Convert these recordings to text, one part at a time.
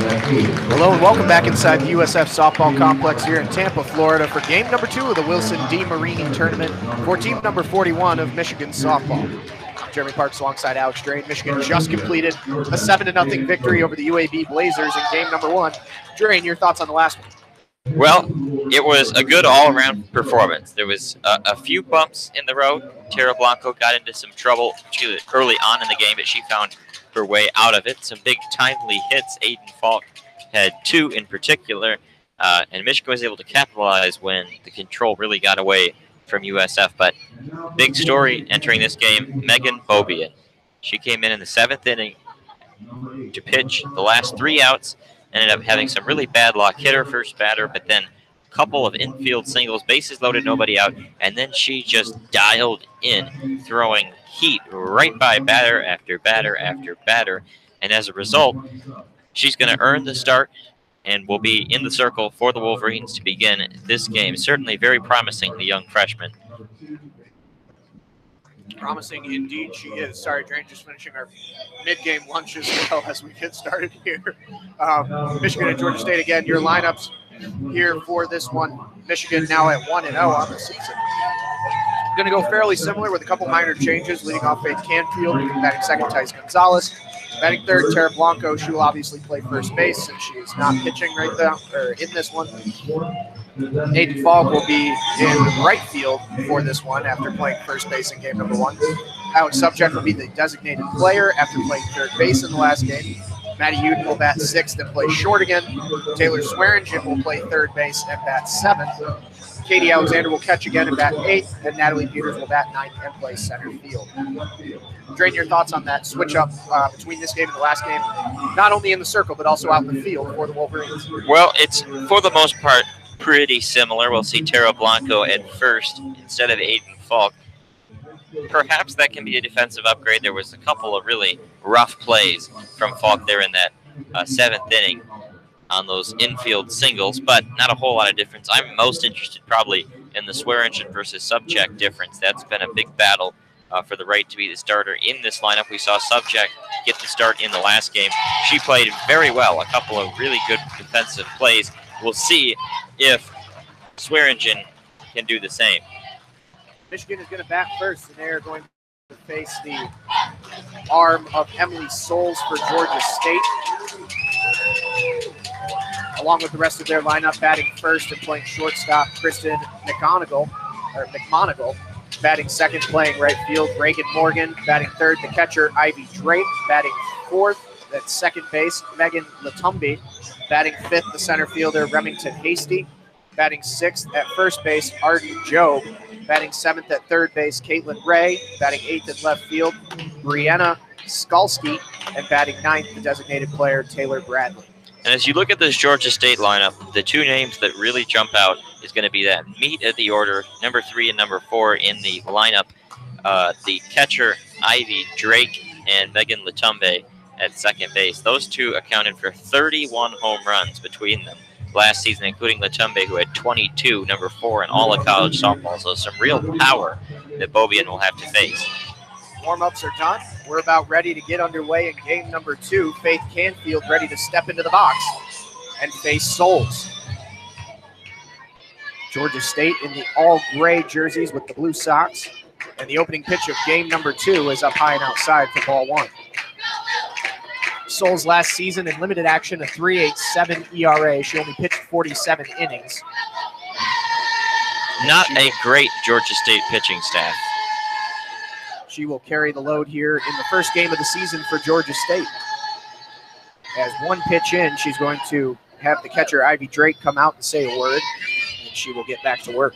Hello and welcome back inside the USF softball complex here in Tampa, Florida for game number 2 of the Wilson DeMarini tournament for team number 41 of Michigan softball. Jeremy Parks alongside Alex Drain. Michigan just completed a 7-0 victory over the UAB Blazers in game number 1. Drain, your thoughts on the last one? Well, it was a good all-around performance. There was a few bumps in the road. Tara Blanco got into some trouble early on in the game, but she found her way out of it. Some big timely hits. Aiden Falk had 2 in particular, and Michigan was able to capitalize when the control really got away from USF. But big story entering this game, Megan Beaubien. She came in the 7th inning to pitch the last 3 outs, ended up having some really bad luck, hit her first batter, but then a couple of infield singles, bases loaded, nobody out, and then she just dialed in, throwing heat right by batter after batter after batter, and as a result, she's going to earn the start and will be in the circle for the Wolverines to begin this game. Certainly very promising, the young freshman. Promising indeed she is. Sorry, Drain, just finishing our mid-game lunch as well as we get started here. Michigan and Georgia State again. Your lineups here for this one. Michigan now at 1-0 on the season. Going to go fairly similar with a couple minor changes. Leading off Faith Canfield, batting second Thais Gonzalez. Batting third, Tara Blanco. She will obviously play first base since she is not pitching right now, or in this one. Aiden Falk will be in right field for this one after playing first base in game number 1. Alex Subject will be the designated player after playing third base in the last game. Maddie Uden will bat 6th and play short again. Taylor Swearingen will play third base and bat 7th. Katie Alexander will catch again and bat 8th, and Natalie Peters will bat 9th and play center field. Drain, your thoughts on that switch up between this game and the last game, not only in the circle but also out in the field for the Wolverines? Well, it's for the most part pretty similar. We'll see Tara Blanco at first instead of Aiden Falk. Perhaps that can be a defensive upgrade. There was a couple of really rough plays from Falk there in that 7th inning on those infield singles, but not a whole lot of difference. I'm most interested probably in the Swearingen versus Subject difference. That's been a big battle for the right to be the starter in this lineup. We saw Subject get the start in the last game. She played very well, a couple of really good defensive plays. We'll see if Swearingen can do the same. Michigan is going to bat first, and they're going to face the arm of Emily Souls for Georgia State. Along with the rest of their lineup, batting first and playing shortstop, Kristen McMonigal. Batting second, playing right field, Reagan Morgan. Batting third, the catcher, Ivy Drake. Batting fourth, at second base, Megan Latumbi. Batting fifth, the center fielder, Remington Hasty. Batting sixth at first base, Arden Jobe. Batting seventh at third base, Caitlin Ray. Batting eighth at left field, Brianna Skalski. And batting ninth, the designated player, Taylor Bradley. And as you look at this Georgia State lineup, the 2 names that really jump out is going to be that meat of the order, number 3 and number 4 in the lineup. The catcher, Ivy Drake, and Megan Latumbe at second base. Those 2 accounted for 31 home runs between them last season, including Latumbe, who had 22, number 4 in all of college softball. So some real power that Beaubien will have to face. Warm-ups are done. We're about ready to get underway in game number 2. Faith Canfield ready to step into the box and face Souls. Georgia State in the all-gray jerseys with the blue socks. And the opening pitch of game number 2 is up high and outside for ball 1. Souls last season in limited action, a 3.87 ERA. She only pitched 47 innings. Not a great Georgia State pitching staff. She will carry the load here in the first game of the season for Georgia State. As one pitch in, she's going to have the catcher, Ivy Drake, come out and say a word, and she will get back to work.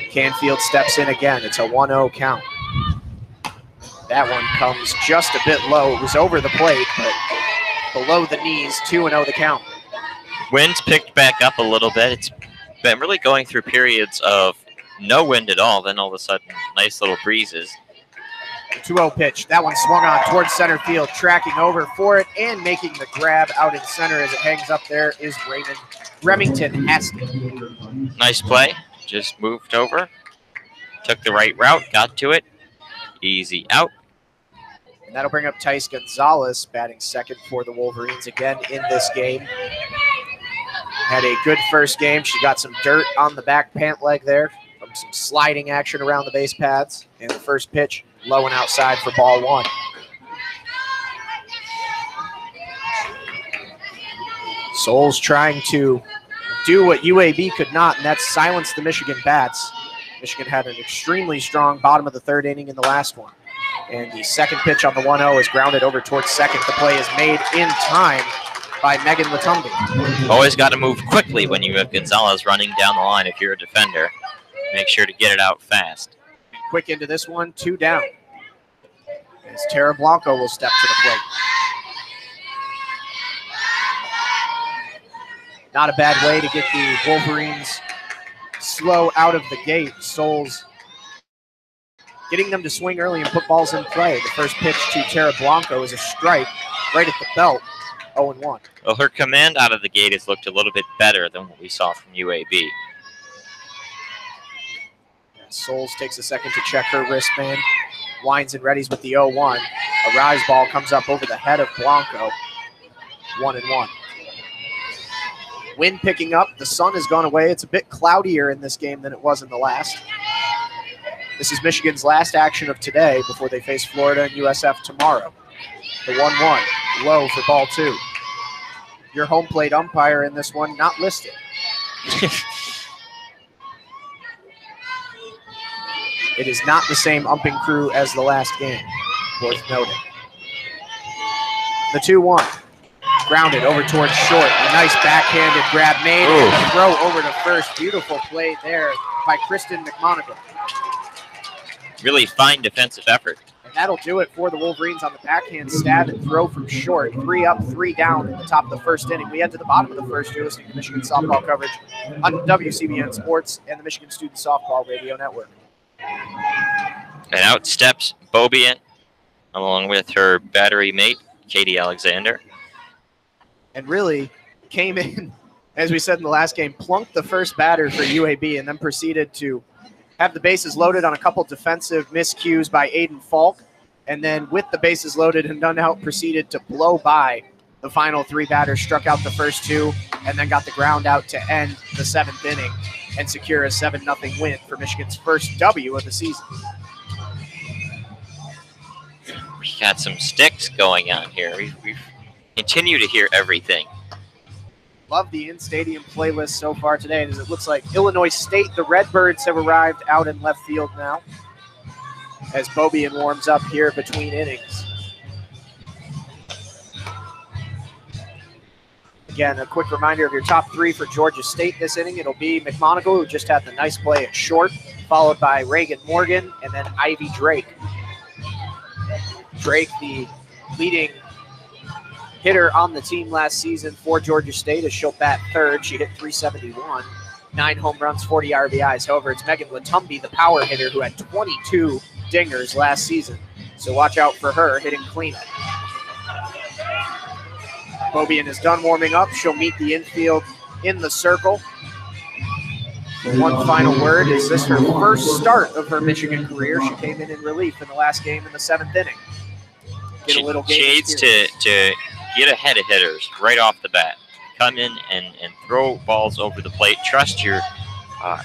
Canfield steps in again. It's a 1-0 count. That one comes just a bit low. It was over the plate, but below the knees, 2-0 the count. Wind's picked back up a little bit. It's been really going through periods of no wind at all, then all of a sudden, nice little breezes. The 2-0 pitch. That one swung on towards center field, tracking over for it and making the grab out in center as it hangs up there is Remington Hasty. Nice play. Just moved over, took the right route, got to it. Easy out. And that'll bring up Tice Gonzalez, batting second for the Wolverines again in this game. Had a good first game. She got some dirt on the back pant leg there from some sliding action around the base pads. And the first pitch, low and outside for ball one. Souls trying to do what UAB could not, and that's silence the Michigan bats. Michigan had an extremely strong bottom of the third inning in the last one. And the second pitch on the 1-0 is grounded over towards second. The play is made in time by Megan Latumbi. Always got to move quickly when you have Gonzalez running down the line if you're a defender. Make sure to get it out fast. Quick into this one, 2 down. As Tara Blanco will step to the plate. Not a bad way to get the Wolverines slow out of the gate. Souls getting them to swing early and put balls in play. The first pitch to Tara Blanco is a strike right at the belt, 0-1. Well, her command out of the gate has looked a little bit better than what we saw from UAB. Souls takes a second to check her wristband. Winds and readies with the 0-1. A rise ball comes up over the head of Blanco, 1-1. Wind picking up. The sun has gone away. It's a bit cloudier in this game than it was in the last. This is Michigan's last action of today before they face Florida and USF tomorrow. The 1-1, low for ball 2. Your home plate umpire in this one, not listed. It is not the same umping crew as the last game, worth noting. The 2-1. Grounded over towards short. A nice backhanded grab made. And a throw over to first. Beautiful play there by Kristen McMonagle. Really fine defensive effort. And that'll do it for the Wolverines on the backhand stab and throw from short. 3 up, 3 down in the top of the first inning. We head to the bottom of the first. You're listening to Michigan softball coverage on WCBN Sports and the Michigan Student Softball Radio Network. And out steps Beaubien along with her battery mate, Katie Alexander. And really came in, as we said in the last game, plunked the first batter for UAB and then proceeded to have the bases loaded on a couple defensive miscues by Aiden Falk. And then with the bases loaded and done out, proceeded to blow by the final 3 batters, struck out the first 2, and then got the ground out to end the 7th inning and secure a 7-0 win for Michigan's first W of the season. We got some sticks going on here. We've continue to hear everything. Love the in-stadium playlist so far today, as it looks like Illinois State, the Redbirds, have arrived out in left field now as Beaubien warms up here between innings. Again, a quick reminder of your top 3 for Georgia State this inning. It'll be McMonagle, who just had the nice play at short, followed by Reagan Morgan, and then Ivy Drake. Drake, the leading hitter on the team last season for Georgia State, as she'll bat third. She hit .371, 9 home runs, 40 RBIs. However, it's Megan Latumbi, the power hitter, who had 22 dingers last season. So watch out for her hitting cleanup. Beaubien is done warming up. She'll meet the infield in the circle. One final word, is this her first start of her Michigan career? She came in relief in the last game in the 7th inning. Get a little game she needs to get ahead of hitters right off the bat. Come in and throw balls over the plate. Trust your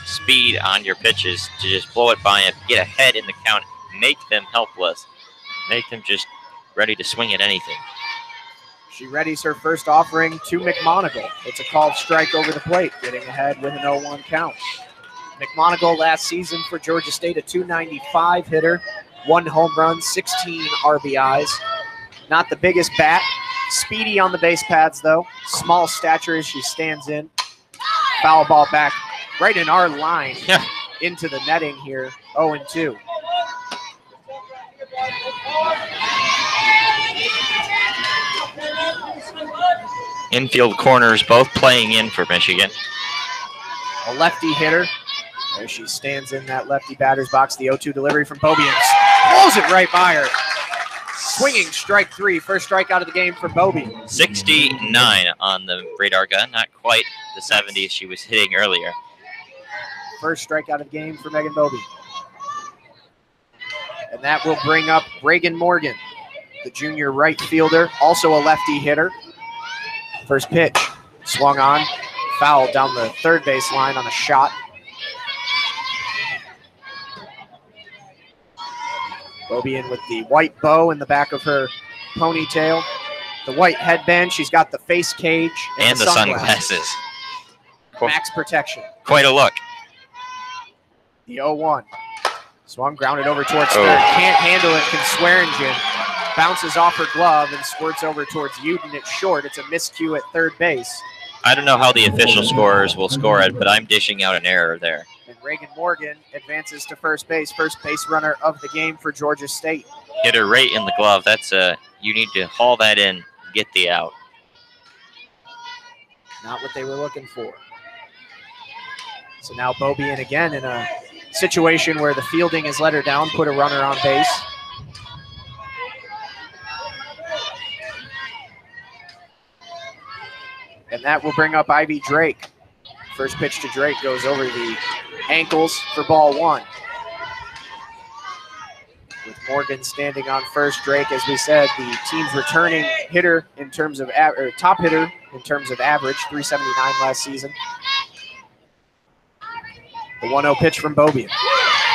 speed on your pitches to just blow it by and get ahead in the count. Make them helpless. Make them just ready to swing at anything. She readies her first offering to McMonagle. It's a called strike over the plate, getting ahead with an 0-1 count. McMonagle last season for Georgia State, a .295 hitter, 1 home run, 16 RBIs. Not the biggest bat. Speedy on the base pads, though. Small stature as she stands in. Foul ball back right in our line into the netting here, 0-2. Infield corners both playing in for Michigan. A lefty hitter. There she stands in that lefty batter's box. The 0-2 delivery from Beaubien. Pulls it right by her. Swinging strike 3. First strikeout of the game for Beaubien. 69 on the radar gun. Not quite the 70s she was hitting earlier. First strikeout of the game for Megan Beaubien. And that will bring up Reagan Morgan. the junior right fielder, also a lefty hitter. First pitch, swung on, foul down the third base line on a shot. Beaubien with the white bow in the back of her ponytail, the white headband. She's got the face cage and the sunglasses. Max protection. Quite a look. The 0-1. Swung, grounded over towards third. Can't handle it. Can Swearingen. Bounces off her glove and squirts over towards Uden. It's short. It's a miscue at third base. I don't know how the official scorers will score it, but I'm dishing out an error there. And Reagan Morgan advances to first base runner of the game for Georgia State. Hit her right in the glove. That's you need to haul that in, get the out. Not what they were looking for. So now Beaubien again in a situation where the fielding has let her down, put a runner on base. And that will bring up Ivy Drake. First pitch to Drake goes over the ankles for ball one. With Morgan standing on first, Drake, as we said, the team's returning hitter in terms of top hitter in terms of average, 379 last season. The 1-0 pitch from Beaubien.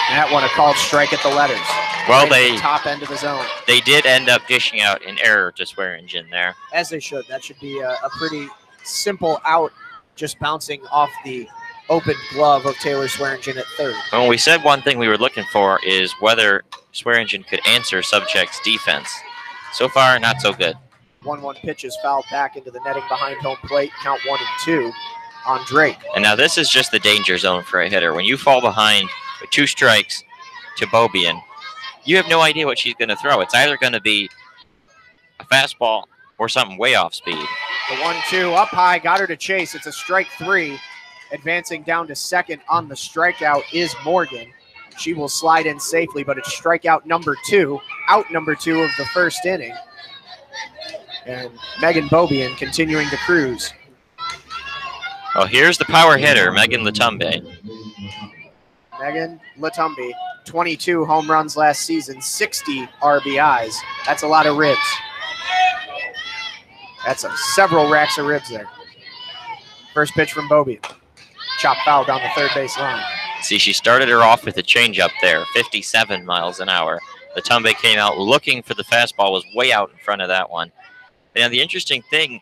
That one a called strike at the letters. Well, right at the top end of the zone. They did end up dishing out an error to Swearingen there. As they should. That should be a pretty simple out, just bouncing off the open glove of Taylor Swearingen at third. Well, we said one thing we were looking for is whether Swearingen could answer Subject's defense. So far, not so good. 1-1 pitch is fouled back into the netting behind home plate. Count 1-2 on Drake. And now this is just the danger zone for a hitter. When you fall behind with 2 strikes to Beaubien, you have no idea what she's going to throw. It's either going to be a fastball or something way off speed. The 1-2 up high, got her to chase. It's a strike 3. Advancing down to second on the strikeout is Morgan. She will slide in safely, but it's strikeout number 2, out number 2 of the first inning. And Megan Beaubien continuing to cruise. Well, here's the power hitter, Megan Latumbe. Megan Latumbe, 22 home runs last season, 60 RBIs. That's a lot of ribs. That's several racks of ribs there. First pitch from Beaubien. Chop foul down the third base line. See, she started her off with a changeup there, 57 miles an hour. Latumbe came out looking for the fastball, was way out in front of that one. And the interesting thing,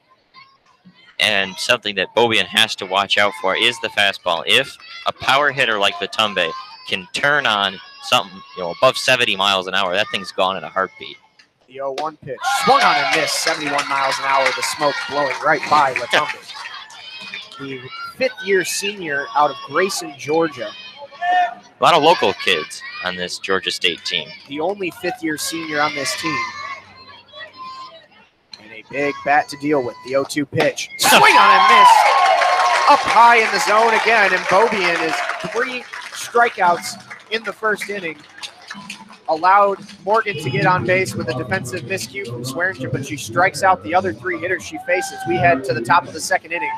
and something that Beaubien has to watch out for, is the fastball. If a power hitter like Latumbe can turn on something, above 70 miles an hour, that thing's gone in a heartbeat. The 0-1 pitch. Swung on and missed, 71 miles an hour, the smoke blowing right by Latumbe. The fifth-year senior out of Grayson, Georgia. A lot of local kids on this Georgia State team. The only fifth-year senior on this team. And a big bat to deal with. The 0-2 pitch. Swing on and miss. Up high in the zone again, and Beaubien is 3 strikeouts in the first inning. Allowed Morgan to get on base with a defensive miscue from Swearingen, but she strikes out the other 3 hitters she faces. We head to the top of the second inning.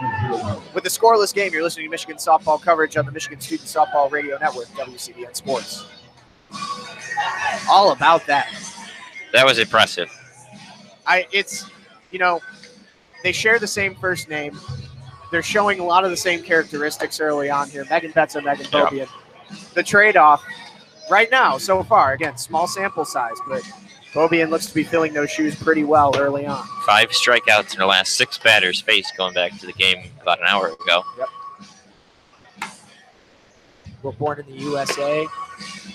With the scoreless game, you're listening to Michigan softball coverage on the Michigan Student Softball Radio Network, WCBN Sports. All about that. That was impressive. They share the same first name. They're showing a lot of the same characteristics early on here. Megan Betza, Megan Beaubien. The trade-off right now, so far, again, small sample size, but Beaubien looks to be filling those shoes pretty well early on. 5 strikeouts in her last 6 batters faced going back to the game about an hour ago. Yep. We're born in the USA.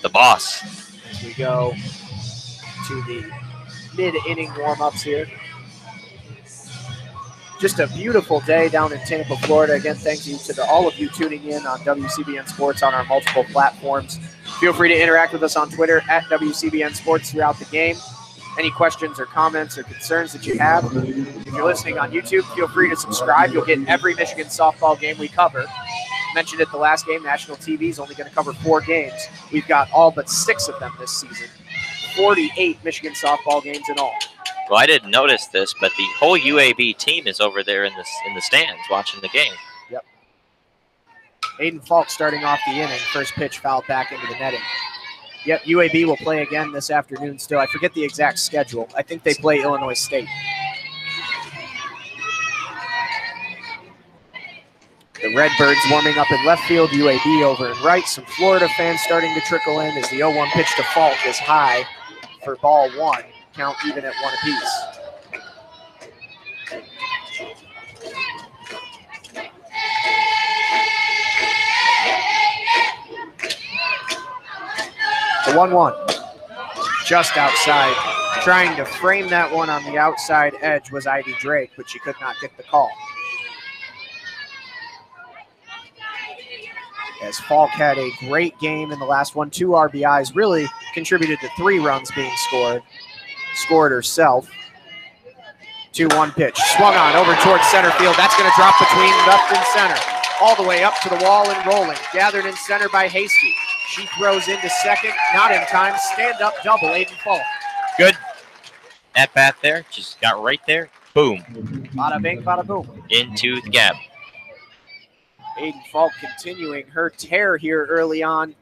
The boss. As we go to the mid-inning warm-ups here. Just a beautiful day down in Tampa, Florida. Again, thank you to all of you tuning in on WCBN Sports on our multiple platforms. Feel free to interact with us on Twitter at WCBN Sports throughout the game. Any questions or comments or concerns that you have. If you're listening on YouTube, feel free to subscribe. You'll get every Michigan softball game we cover. Mentioned it the last game, national TV is only going to cover 4 games. We've got all but 6 of them this season. 48 Michigan softball games in all. Well, I didn't notice this, but the whole UAB team is over there in the stands watching the game. Yep. Aiden Falk starting off the inning. First pitch fouled back into the netting. Yep, UAB will play again this afternoon still. I forget the exact schedule. I think they play Illinois State. The Redbirds warming up in left field, UAB over in right. Some Florida fans starting to trickle in as the 0-1 pitch to Falk is high for ball one. Count even at 1 apiece. The 1-1, just outside. Trying to frame that one on the outside edge was Ivy Drake, but she could not get the call. As Falk had a great game in the last one, 2 RBIs, really contributed to 3 runs being scored herself. 2-1 pitch, swung on over towards center field. That's going to drop between left and center, all the way up to the wall and rolling. Gathered in center by Hasty. She throws into second, not in time. Stand-up double, Aiden Falk. Good at bat there, just got right there. Boom. Bada bing, bada boom. Into the gap. Aiden Falk continuing her tear here early on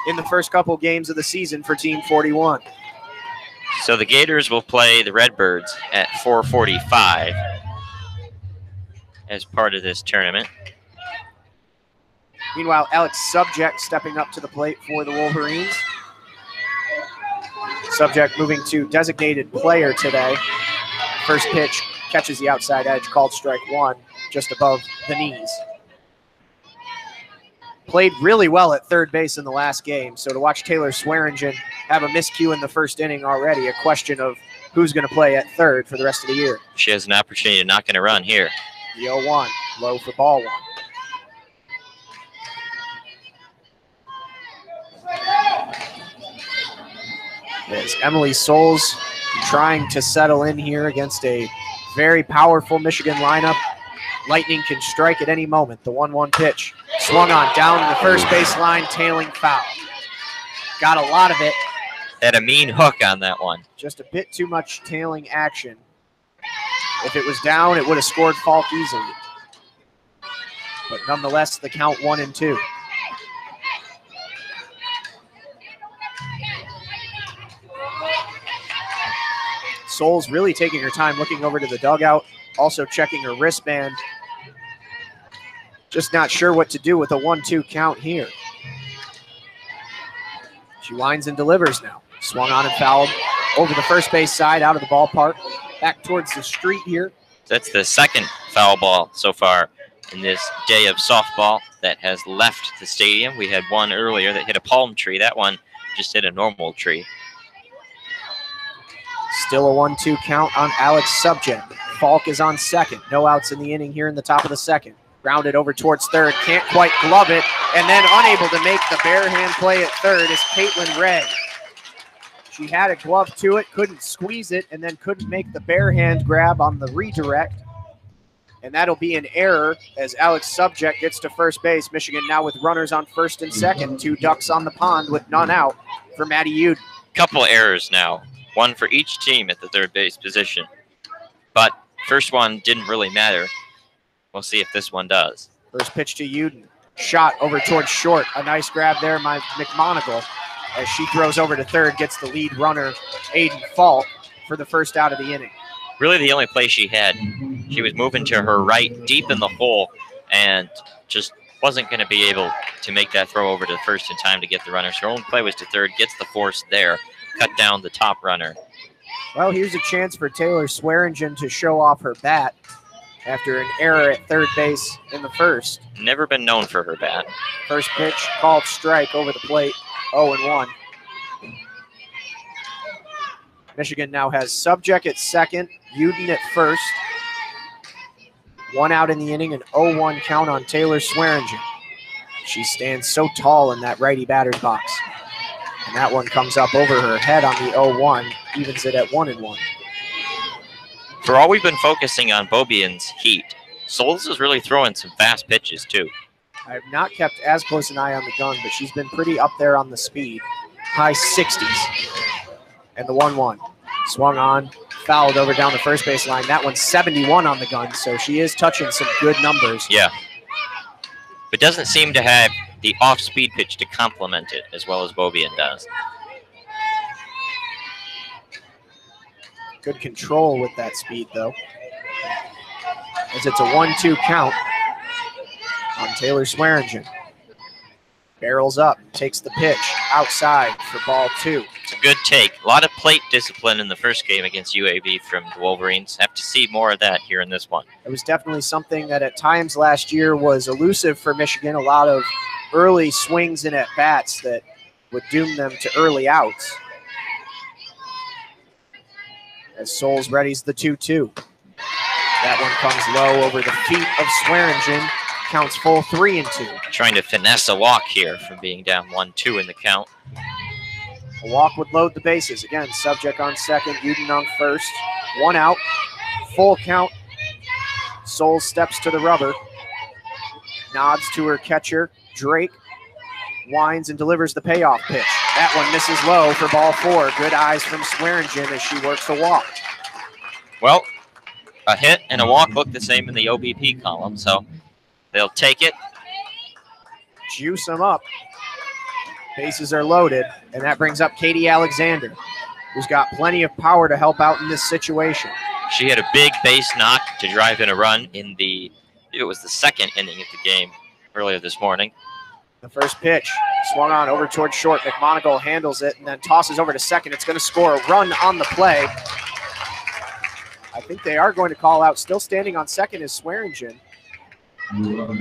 in the first couple games of the season for Team 41. So the Gators will play the Redbirds at 4:45 as part of this tournament. Meanwhile, Alex Subject stepping up to the plate for the Wolverines. Subject moving to designated player today. First pitch catches the outside edge, called strike one, just above the knees. Played really well at third base in the last game, so to watch Taylor Swearingen have a miscue in the first inning already, a question of who's going to play at third for the rest of the year. She has an opportunity to knock in a run here. The 0-1, low for ball one. As Emily Souls trying to settle in here against a very powerful Michigan lineup. Lightning can strike at any moment. The 1-1 pitch. Swung on down the first base line, tailing foul. Got a lot of it. Had a mean hook on that one. Just a bit too much tailing action. If it was down, it would have scored Falk easily. But nonetheless, the count 1-2. Souls really taking her time looking over to the dugout, also checking her wristband. Just not sure what to do with a 1-2 count here. She winds and delivers now. Swung on and fouled over the first base side, out of the ballpark, back towards the street here. That's the second foul ball so far in this day of softball that has left the stadium. We had one earlier that hit a palm tree. That one just hit a normal tree. Still a 1-2 count on Alex Subject. Falk is on second. No outs in the inning here in the top of the second. Grounded over towards third. Can't quite glove it. And then unable to make the bare hand play at third is Caitlin Ray. She had a glove to it, couldn't squeeze it, and then couldn't make the bare hand grab on the redirect. And that'll be an error as Alex Subject gets to first base. Michigan now with runners on first and second. 2 ducks on the pond with none out for Maddie Uden. Couple errors now. One for each team at the third base position. But first one didn't really matter. We'll see if this one does. First pitch to Uden. Shot over towards short. A nice grab there by McMonigal as she throws over to third, gets the lead runner, Aiden Falk, for the first out of the inning. Really the only play she had. She was moving to her right, deep in the hole, and just wasn't going to be able to make that throw over to first in time to get the runner. So her only play was to third, gets the force there, cut down the top runner. Well, here's a chance for Taylor Swearingen to show off her bat after an error at third base in the first. Never been known for her bat. First pitch, called strike over the plate, 0-1. Michigan now has Subject at second, Uden at first. 1 out in the inning, an 0-1 count on Taylor Swearingen. She stands so tall in that righty batter's box. And that one comes up over her head on the 0-1, evens it at 1-1. For all we've been focusing on Beaubien's heat, Souls is really throwing some fast pitches too. I have not kept as close an eye on the gun, but she's been pretty up there on the speed. High 60s. And the 1-1. Swung on, fouled over down the first base line. That one's 71 on the gun, so she is touching some good numbers. Yeah. But doesn't seem to have the off-speed pitch to complement it as well as Beaubien does. Good control with that speed, though, as it's a 1-2 count on Taylor Swearingen. Barrels up, takes the pitch outside for ball 2. It's a good take. A lot of plate discipline in the first game against UAB from the Wolverines. Have to see more of that here in this one. It was definitely something that at times last year was elusive for Michigan. A lot of early swings and at-bats that would doom them to early outs. As Souls readies the 2-2. That one comes low over the feet of Swearingen. Counts full 3-2. Trying to finesse a walk here from being down 1-2 in the count. A walk would load the bases. Again, subject on second, Uden on first. 1 out, full count. Souls steps to the rubber. Nods to her catcher, Drake. Winds and delivers the payoff pitch. That one misses low for ball 4. Good eyes from Swearingen as she works the walk. Well, a hit and a walk look the same in the OBP column, so they'll take it. Juice them up. Bases are loaded, and that brings up Katie Alexander, who's got plenty of power to help out in this situation. She had a big base knock to drive in a run in it was the second inning of the game earlier this morning. The first pitch swung on over towards short. McMonagle handles it and then tosses over to second. It's going to score a run on the play. I think they are going to call out. Still standing on second is Swearingen.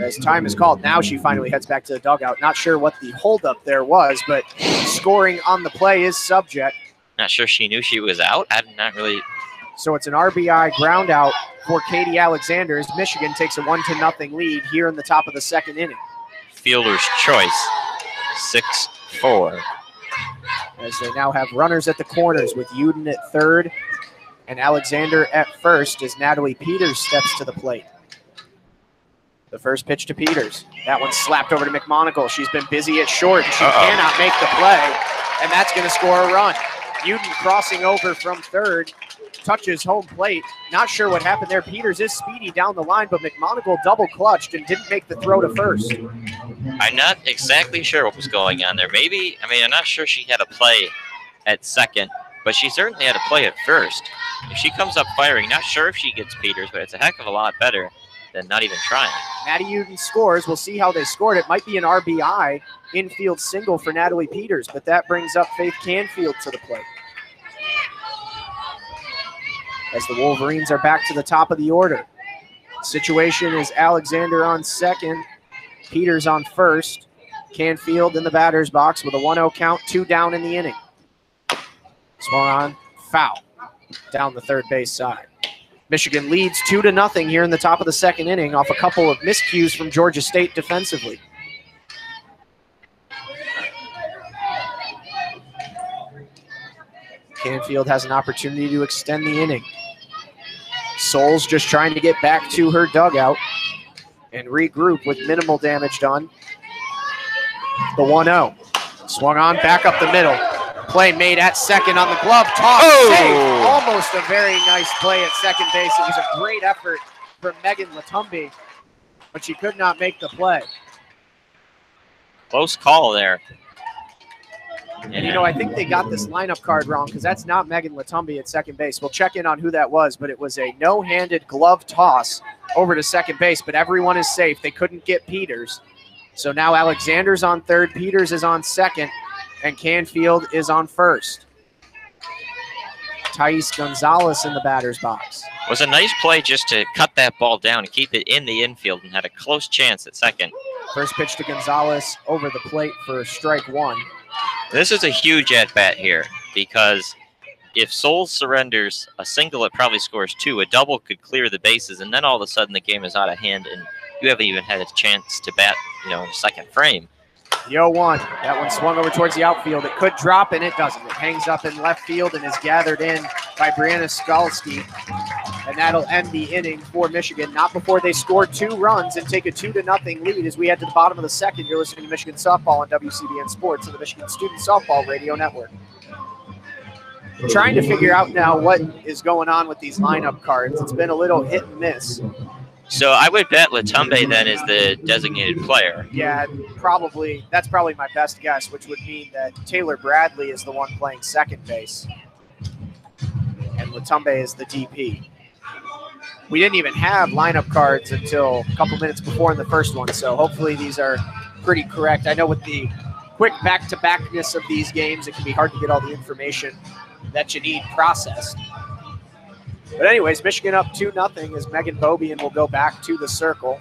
As time is called, now she finally heads back to the dugout. Not sure what the holdup there was, but scoring on the play is subject. Not sure she knew she was out. I'm not really. So it's an RBI ground out for Katie Alexander as Michigan takes a 1-0 lead here in the top of the second inning. Fielder's choice, 6-4. As they now have runners at the corners with Uden at third and Alexander at first as Natalie Peters steps to the plate. The first pitch to Peters. That one slapped over to McMonagle. She's been busy at short, and she cannot make the play, and that's going to score a run. Uden crossing over from third, touches home plate. Not sure what happened there. Peters is speedy down the line, but McMonagle double clutched and didn't make the throw to first. I'm not exactly sure what was going on there. Maybe, I'm not sure she had a play at second, but she certainly had a play at first. If she comes up firing, not sure if she gets Peters, but it's a heck of a lot better than not even trying. Maddie Uden scores. We'll see how they scored. It might be an RBI infield single for Natalie Peters, but that brings up Faith Canfield to the plate. As the Wolverines are back to the top of the order. Situation is Alexander on second, Peters on first, Canfield in the batter's box with a 1-0 count, 2 down in the inning. Swung on, foul, down the third base side. Michigan leads 2-0 here in the top of the second inning off a couple of miscues from Georgia State defensively. Canfield has an opportunity to extend the inning. Souls just trying to get back to her dugout and regroup with minimal damage done. The 1-0. Swung on, back up the middle. Play made at second on the glove. Toss, save. Almost a very nice play at second base. It was a great effort from Megan Latumbi, but she could not make the play. Close call there. And, I think they got this lineup card wrong because that's not Megan Latumbi at second base. We'll check in on who that was, but it was a no-handed glove toss over to second base, but everyone is safe. They couldn't get Peters. So now Alexander's on third, Peters is on second, and Canfield is on first. Thais Gonzalez in the batter's box. It was a nice play just to cut that ball down and keep it in the infield and had a close chance at second. First pitch to Gonzalez over the plate for strike 1. This is a huge at-bat here because if Souls surrenders a single, it probably scores 2. A double could clear the bases, and then all of a sudden the game is out of hand, and you haven't even had a chance to bat, in the second frame. The 0-1. That one swung over towards the outfield. It could drop, and it doesn't. It hangs up in left field and is gathered in by Brianna Skalski. And that'll end the inning for Michigan. Not before they score 2 runs and take a 2-0 lead as we head to the bottom of the second. You're listening to Michigan Softball on WCBN Sports and the Michigan Student Softball Radio Network. I'm trying to figure out now what is going on with these lineup cards. It's been a little hit and miss. So I would bet Latumbe then is the designated player. Yeah, probably. That's probably my best guess, which would mean that Taylor Bradley is the one playing second base. And Latumbe is the DP. We didn't even have lineup cards until a couple minutes before in the first one, so hopefully these are pretty correct. I know with the quick back-to-backness of these games, it can be hard to get all the information that you need processed. But anyways, Michigan up 2-0 as Megan Beaubien will go back to the circle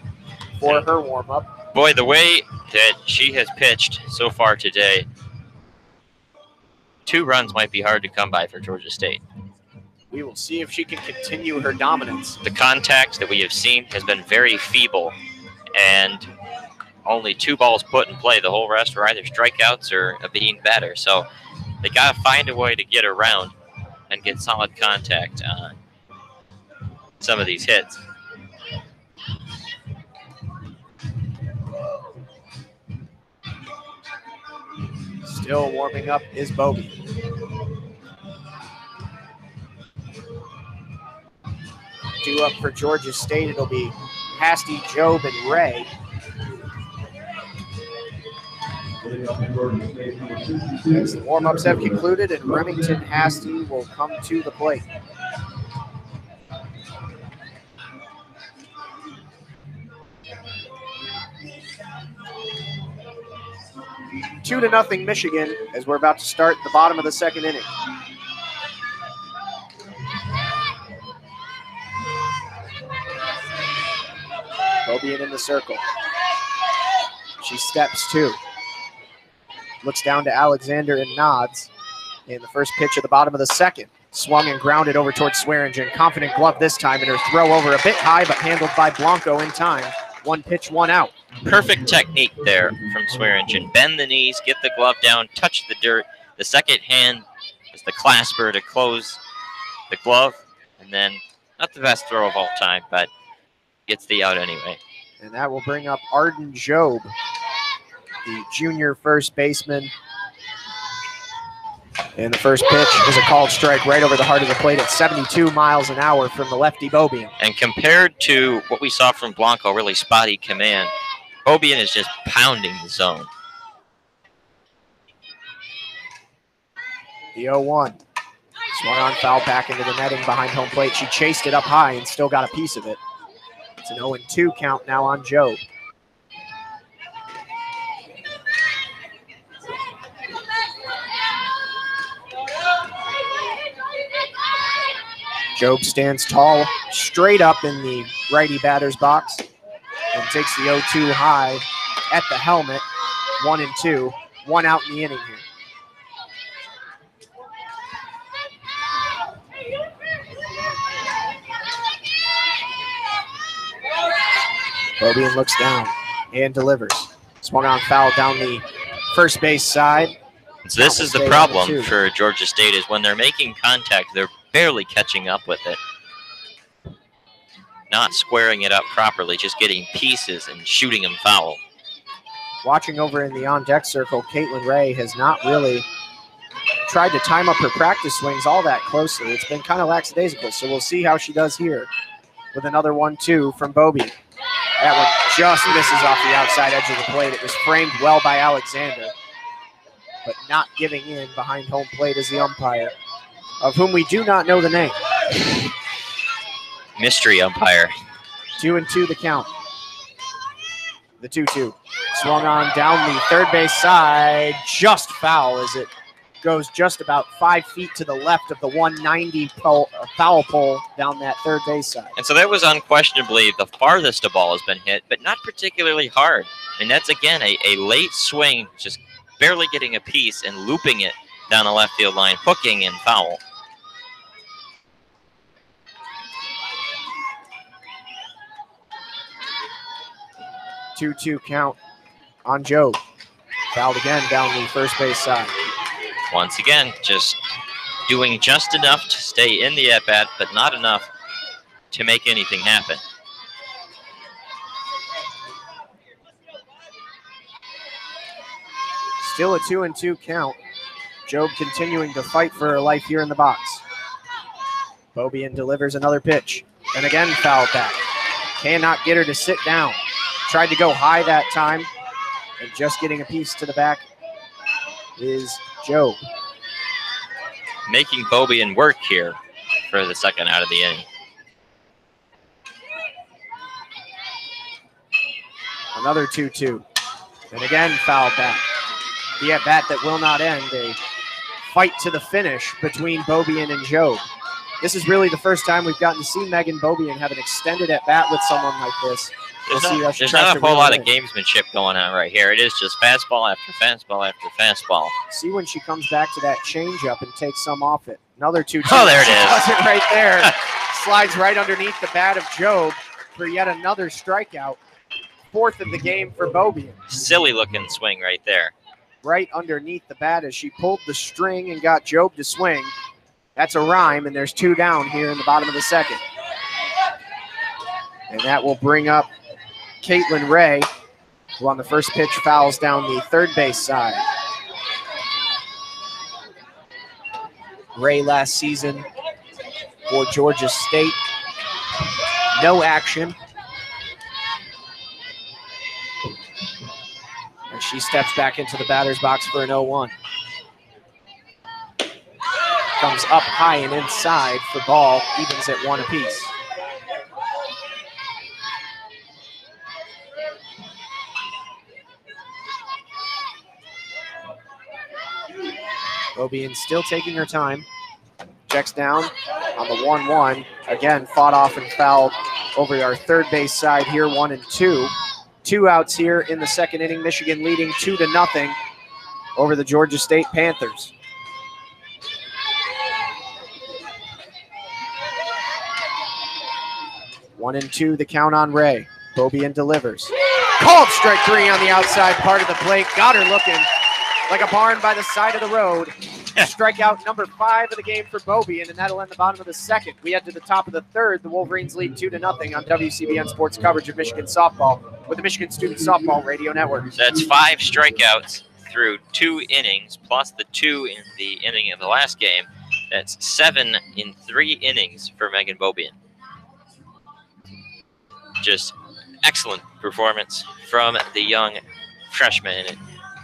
for her warm-up. Boy, the way that she has pitched so far today, 2 runs might be hard to come by for Georgia State. We will see if she can continue her dominance. The contact that we have seen has been very feeble, and only 2 balls put in play. The whole rest are either strikeouts or a beating batter. So they got to find a way to get around and get solid contact on some of these hits. Still warming up is Beaubien. Due up for Georgia State, it'll be Hasty, Job, and Ray. As the warm-ups have concluded, and Remington Hasty will come to the plate. Two to nothing Michigan as we're about to start the bottom of the second inning. Beaubien in the circle. She steps 2. Looks down to Alexander and nods. And the first pitch at the bottom of the second. Swung and grounded over towards Swearingen. Confident glove this time, and her throw over a bit high, but handled by Blanco in time. 1 pitch, 1 out. Perfect technique there from Swearingen. Bend the knees, get the glove down, touch the dirt. The second hand is the clasper to close the glove. And then, not the best throw of all time, but gets the out anyway. And that will bring up Arden Job, the junior first baseman. And the first pitch is a called strike right over the heart of the plate at 72 miles an hour from the lefty Beaubien. And compared to what we saw from Blanco, really spotty command, Beaubien is just pounding the zone. The 0-1. Swung on foul back into the netting behind home plate. She chased it up high and still got a piece of it. It's an 0-2 count now on Job. Job stands tall, straight up in the righty batter's box and takes the 0-2 high at the helmet. 1-2, 1 out in the inning here. Beaubien looks down and delivers. Swung on foul down the first base side. So this is the problem for Georgia State, is when they're making contact, they're barely catching up with it. Not squaring it up properly, just getting pieces and shooting them foul. Watching over in the on-deck circle, Caitlin Ray has not really tried to time up her practice swings all that closely. It's been kind of lackadaisical, so we'll see how she does here with another 1-2 from Beaubien. That one just misses off the outside edge of the plate. It was framed well by Alexander, but not giving in behind home plate is the umpire, of whom we do not know the name. Mystery umpire. 2-2 the count. The 2-2. Swung on down the third base side, just foul as it goes just about 5 feet to the left of the 190 foul pole down that third base side. And so that was unquestionably the farthest a ball has been hit, but not particularly hard. And that's, again, a late swing, just barely getting a piece and looping it down the left field line, hooking and foul. Two-two count on Job. Fouled again down the first base side. Once again, just doing just enough to stay in the at-bat, but not enough to make anything happen. Still a 2-2 count. Job continuing to fight for her life here in the box. Beaubien delivers another pitch. And again, fouled back. Cannot get her to sit down. Tried to go high that time. And just getting a piece to the back is Job. Making Beaubien work here for the second out of the inning. Another 2-2. And again, foul back. The at-bat that will not end. A fight to the finish between Beaubien and Jobe. This is really the first time we've gotten to see Megan Beaubien have an extended at-bat with someone like this. There's not a whole lot of gamesmanship going on right here. It is just fastball after fastball after fastball. See when she comes back to that changeup and takes some off it. Another 2-2. Oh, there it is. Does it right there. Slides right underneath the bat of Jobe for yet another strikeout. Fourth of the game for Beaubien. Silly looking swing right there. Right underneath the bat as she pulled the string and got Jobe to swing. That's a rhyme, and there's 2 down here in the bottom of the second. And that will bring up Caitlin Ray, who on the first pitch fouls down the third base side. Ray last season for Georgia State. No action. And she steps back into the batter's box for an 0-1. Comes up high and inside for ball, evens at 1 apiece. Beaubien still taking her time. Checks down on the 1-1. Again, fought off and fouled over our third base side here, 1 and 2. 2 outs here in the second inning. Michigan leading 2-0 over the Georgia State Panthers. One and 2, the count on Ray. Beaubien delivers. Called strike 3 on the outside part of the plate. Got her looking like a barn by the side of the road. Strikeout number 5 of the game for Beaubien, and that'll end the bottom of the second. We head to the top of the third. The Wolverines lead 2-0 on WCBN Sports coverage of Michigan softball with the Michigan Student Softball Radio Network. That's 5 strikeouts through 2 innings, plus the 2 in the inning of the last game. That's 7 in 3 innings for Megan Beaubien. Just excellent performance from the young freshman. It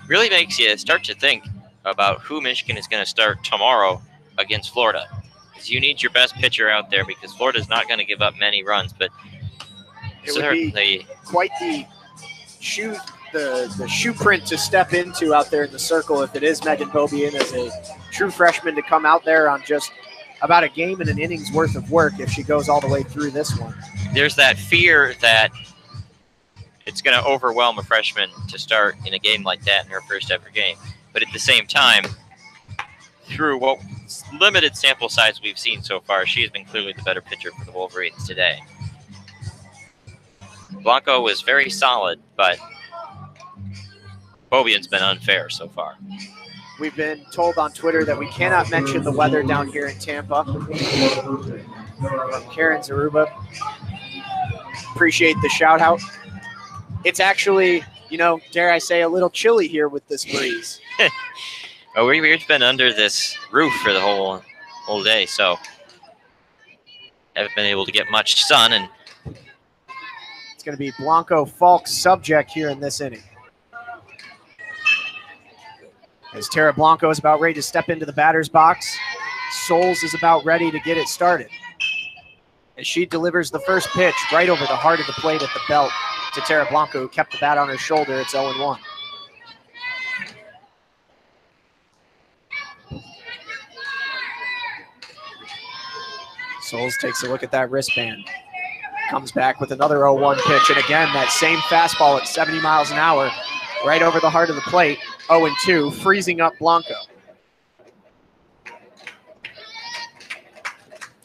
really makes you start to think about who Michigan is going to start tomorrow against Florida. Because you need your best pitcher out there because Florida's not going to give up many runs, but it would be quite the shoe print to step into out there in the circle if it is Megan Beaubien as a true freshman to come out there on just about a game and an inning's worth of work if she goes all the way through this one. There's that fear that it's going to overwhelm a freshman to start in a game like that in her first ever game. But at the same time, through what limited sample size we've seen so far, she has been clearly the better pitcher for the Wolverines today. Blanco was very solid, but Beaubien's been unfair so far. We've been told on Twitter that we cannot mention the weather down here in Tampa. From Karen Zaruba. Appreciate the shout out. It's actually, dare I say, a little chilly here with this breeze. Well, we've been under this roof for the whole day, so haven't been able to get much sun. And it's going to be Blanco Falk's subject here in this inning. As Tara Blanco is about ready to step into the batter's box, Souls is about ready to get it started. As she delivers the first pitch right over the heart of the plate at the belt to Tara Blanco, who kept the bat on her shoulder. It's 0-1. Souls takes a look at that wristband. Comes back with another 0-1 pitch. And again, that same fastball at 70 miles an hour right over the heart of the plate. 0-2, freezing up Blanco.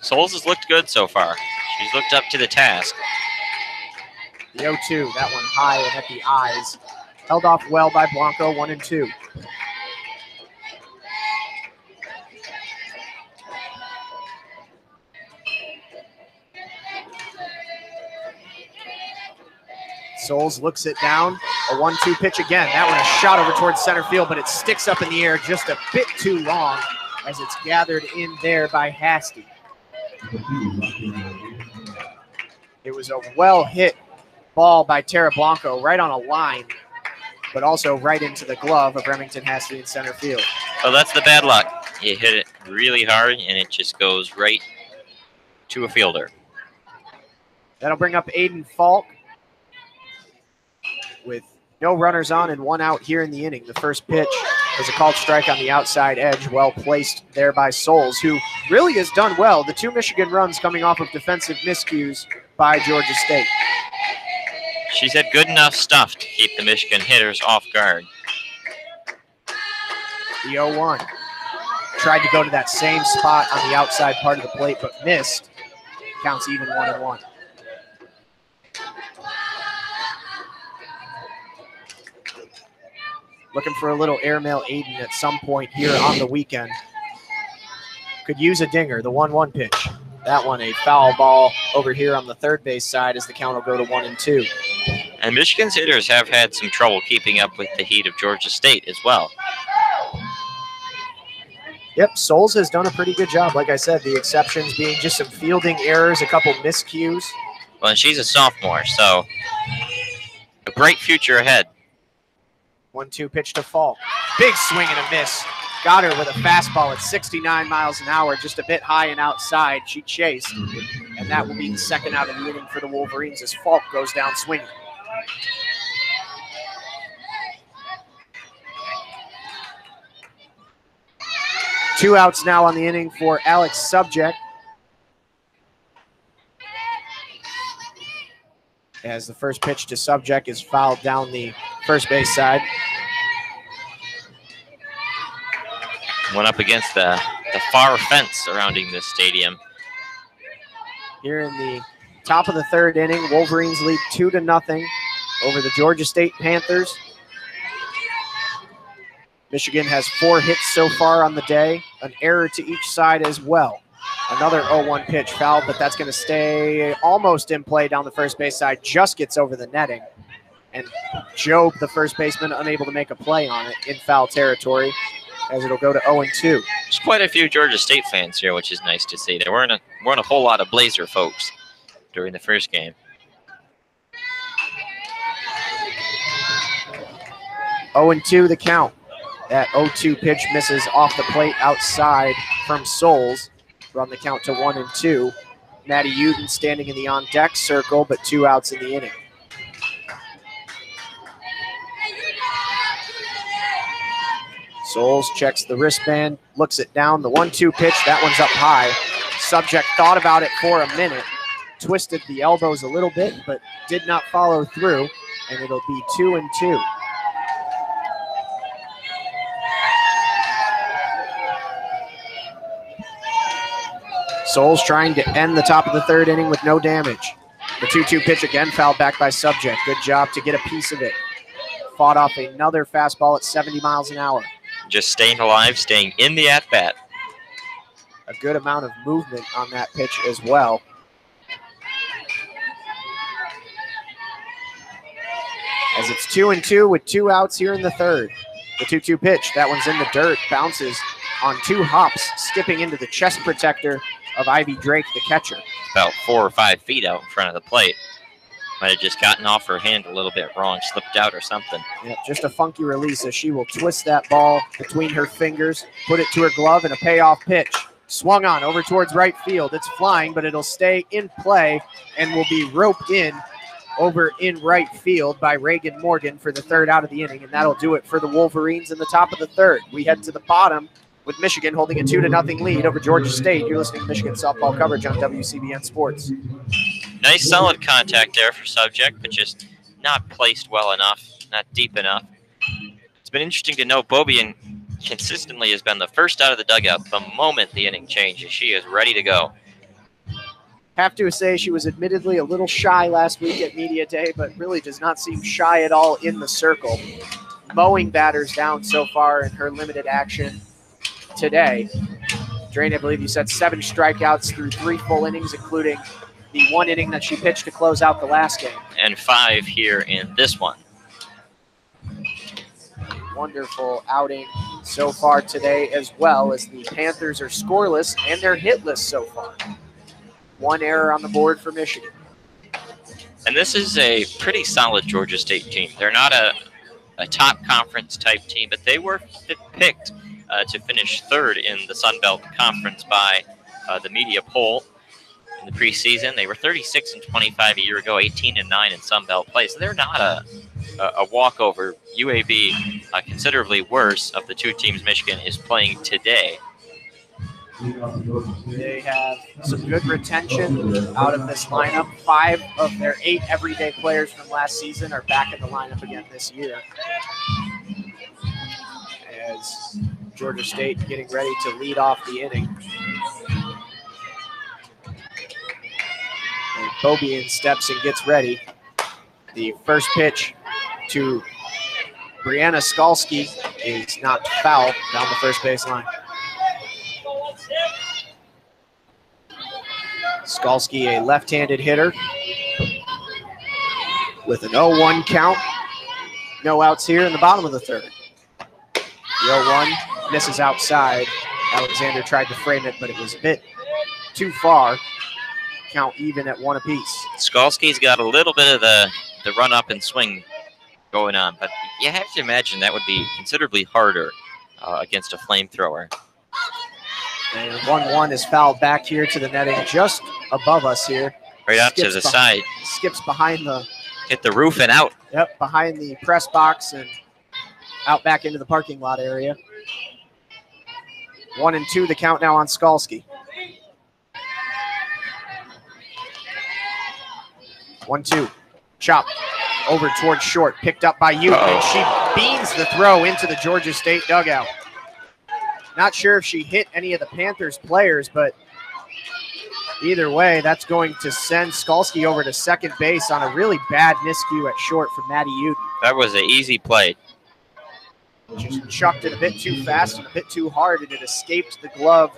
Souls has looked good so far. She's looked up to the task. The 0-2, that one high and at the eyes. Held off well by Blanco, 1-2. Souls looks it down. A 1-2 pitch again. That one a shot over towards center field, but it sticks up in the air just a bit too long as it's gathered in there by Hasty. It was a well-hit ball by Tara Blanco right on a line, but also right into the glove of Remington Hasty in center field. Well, that's the bad luck. You hit it really hard, and it just goes right to a fielder. That'll bring up Aiden Falk with no runners on and 1 out here in the inning. The first pitch was a called strike on the outside edge, well placed there by Souls, who really has done well. The 2 Michigan runs coming off of defensive miscues by Georgia State. She's had good enough stuff to keep the Michigan hitters off guard. The 0-1. Tried to go to that same spot on the outside part of the plate, but missed. Counts even 1-1. Looking for a little airmail Aiden at some point here on the weekend. Could use a dinger, the 1-1 pitch. That one a foul ball over here on the third base side as the count will go to 1-2. And Michigan's hitters have had some trouble keeping up with the heat of Georgia State as well. Yep, Souls has done a pretty good job. Like I said, the exceptions being just some fielding errors, a couple miscues. Well, and she's a sophomore, so a bright future ahead. 1-2 pitch to Falk. Big swing and a miss. Got her with a fastball at 69 miles an hour, just a bit high and outside. She chased, and that will be the second out of the inning for the Wolverines as Falk goes down swinging. Two outs now on the inning for Alex Subject, as the first pitch to Subject is fouled down the first base side. Went up against the far fence surrounding this stadium. Here in the top of the third inning, Wolverines lead 2-0 over the Georgia State Panthers. Michigan has 4 hits so far on the day, an error to each side as well. Another 0-1 pitch fouled, but that's going to stay almost in play down the first base side, just gets over the netting. And Job, the first baseman, unable to make a play on it in foul territory, as it'll go to 0-2. There's quite a few Georgia State fans here, which is nice to see. There weren't a whole lot of Blazer folks during the first game. 0-2 the count. That 0-2 pitch misses off the plate outside from Souls. Run the count to 1-2. Maddie Uden standing in the on-deck circle, but 2 outs in the inning. Souls checks the wristband, looks it down. The 1-2 pitch, that one's up high. Subject thought about it for a minute, twisted the elbows a little bit, but did not follow through, and it'll be 2-2. Souls trying to end the top of the third inning with no damage. The 2-2 pitch again fouled back by Subject. Good job to get a piece of it. Fought off another fastball at 70 miles an hour. Just staying alive, staying in the at-bat. A good amount of movement on that pitch as well. As it's 2-2 with 2 outs here in the third. The 2-2 pitch, that one's in the dirt, bounces on 2 hops, skipping into the chest protector of Ivy Drake, the catcher. About 4 or 5 feet out in front of the plate. Might have just gotten off her hand a little bit wrong, slipped out or something. Yeah, just a funky release as she will twist that ball between her fingers, put it to her glove, and a payoff pitch. Swung on over towards right field. It's flying, but it'll stay in play and will be roped in over in right field by Reagan Morgan for the third out of the inning, and that'll do it for the Wolverines in the top of the third. We head to the bottom with Michigan holding a 2-0 lead over Georgia State. You're listening to Michigan softball coverage on WCBN Sports. Nice solid contact there for Subject, but just not placed well enough, not deep enough. It's been interesting to note Bobian consistently has been the first out of the dugout the moment the inning changes. She is ready to go. Have to say she was admittedly a little shy last week at Media Day, but really does not seem shy at all in the circle. Mowing batters down so far in her limited action today. Drain, I believe you said 7 strikeouts through 3 full innings, including the 1 inning that she pitched to close out the last game. And 5 here in this one. Wonderful outing so far today, as well as the Panthers are scoreless and they're hitless so far. 1 error on the board for Michigan. And this is a pretty solid Georgia State team. They're not a top conference type team, but they were picked to finish 3rd in the Sun Belt Conference by the media poll. in the preseason. They were 36-25 a year ago, 18-9 in Sun Belt play. So they're not a walkover. UAB, considerably worse of the two teams Michigan is playing today. They have some good retention out of this lineup. 5 of their 8 everyday players from last season are back in the lineup again this year. As Georgia State getting ready to lead off the inning. And Beaubien steps and gets ready. The first pitch to Brianna Skalski is knocked foul down the first baseline. Skalski, a left-handed hitter with an 0-1 count. No outs here in the bottom of the third. The 0-1 misses outside. Alexander tried to frame it, but it was a bit too far. Count even at 1 apiece. Skalski's got a little bit of the run up and swing going on, but you have to imagine that would be considerably harder against a flamethrower. And 1-1 is fouled back here to the netting just above us here. Right out to the side. Skips behind the... Hit the roof and out. Yep, behind the press box and out back into the parking lot area. 1-2 the count now on Skalski. 1-2. Chop over towards short. Picked up by Uten. And she beans the throw into the Georgia State dugout. Not sure if she hit any of the Panthers players, but either way, that's going to send Skalski over to second base on a really bad miscue at short from Maddie Uten. That was an easy play. Just chucked it a bit too fast and a bit too hard, and it escaped the glove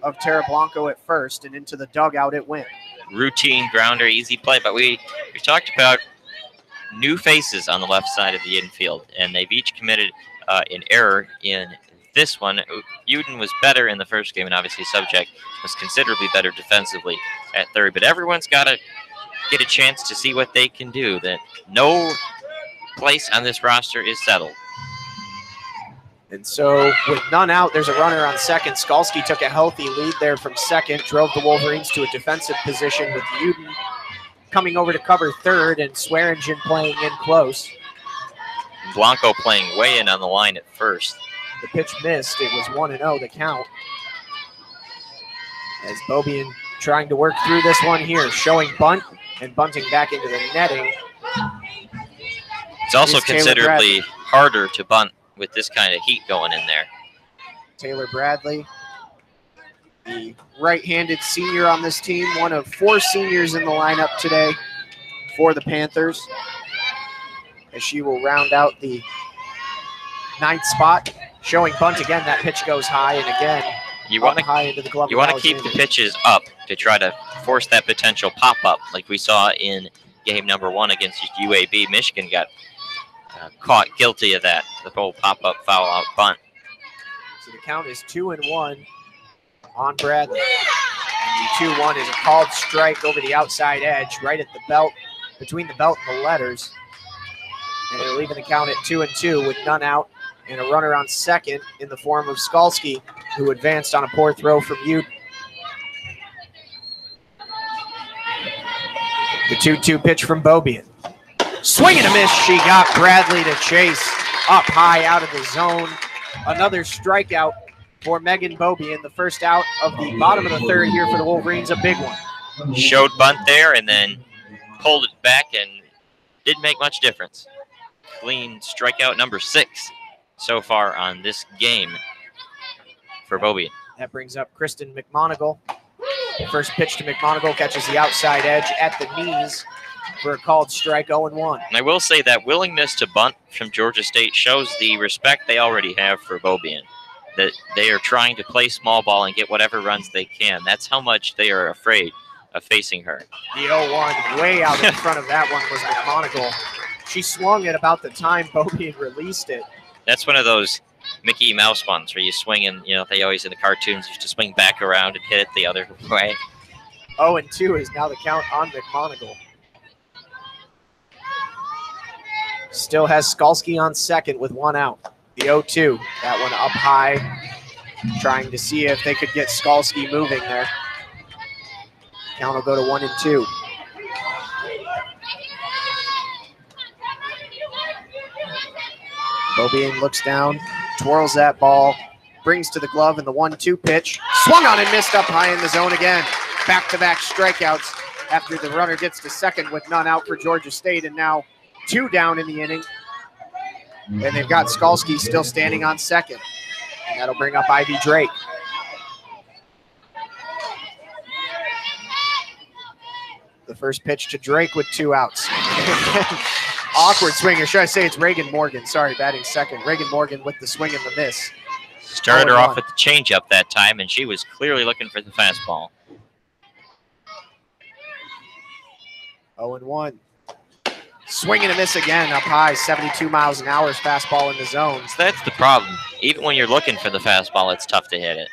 of Tara Blanco at first, and into the dugout it went. Routine grounder, easy play, but we talked about new faces on the left side of the infield, and they've each committed an error in this one. Uten was better in the first game, and obviously Subject was considerably better defensively at third, but everyone's got to get a chance to see what they can do. That no place on this roster is settled. And so with none out, there's a runner on second. Skalski took a healthy lead there from second, drove the Wolverines to a defensive position with Uten coming over to cover third and Swearingen playing in close. Blanco playing way in on the line at first. The pitch missed. It was 1-0 the count. As Beaubien trying to work through this one here, showing bunt and bunting back into the netting. It's also considerably harder to bunt with this kind of heat going in there. Taylor Bradley, the right-handed senior on this team, one of 4 seniors in the lineup today for the Panthers, as she will round out the 9th spot. Showing bunt again, that pitch goes high, and again, high into the glove. You want to keep the pitches up to try to force that potential pop-up like we saw in game number 1 against UAB. Michigan got caught guilty of that, the whole pop-up foul-out bunt. So the count is 2-1 on Bradley. And the 2-1 is a called strike over the outside edge, right at the belt, between the belt and the letters. And they're leaving the count at 2-2 with none out and a runner on second in the form of Skalski, who advanced on a poor throw from Uten. The 2-2 pitch from Beaubien. Swing and a miss. She got Bradley to chase up high out of the zone. Another strikeout for Megan Beaubien, the first out of the bottom of the third here for the Wolverines, a big one. Showed bunt there and then pulled it back and didn't make much difference. Clean strikeout number 6 so far on this game for Beaubien. That brings up Kristen McMonigal. First pitch to McMonigal catches the outside edge at the knees for a called strike, 0-1. And I will say that willingness to bunt from Georgia State shows the respect they already have for Beaubien, that they are trying to play small ball and get whatever runs they can. That's how much they are afraid of facing her. The 0-1 way out in front of that one was McMonigal. She swung at about the time Beaubien released it. That's one of those Mickey Mouse ones where you swing and, they always in the cartoons used to swing back around and hit it the other way. 0-2 is now the count on McMonigal. Still has Skalski on second with 1 out. The 0-2, that one up high, trying to see if they could get Skalski moving there. Count will go to 1-2. Beaubien looks down, twirls that ball, brings to the glove in the 1-2 pitch. Swung on and missed up high in the zone again. Back-to-back strikeouts after the runner gets to second with none out for Georgia State, and now 2 down in the inning. And they've got Skalski still standing on second. And that'll bring up Ivy Drake. The first pitch to Drake with 2 outs. Awkward swing, or should I say it's Reagan Morgan. Sorry, batting second. Reagan Morgan with the swing and the miss. Started her off with the changeup that time, and she was clearly looking for the fastball. 0-1. Swing and a miss again up high, 72 miles an hour fastball in the zone. So that's the problem. Even when you're looking for the fastball, it's tough to hit it.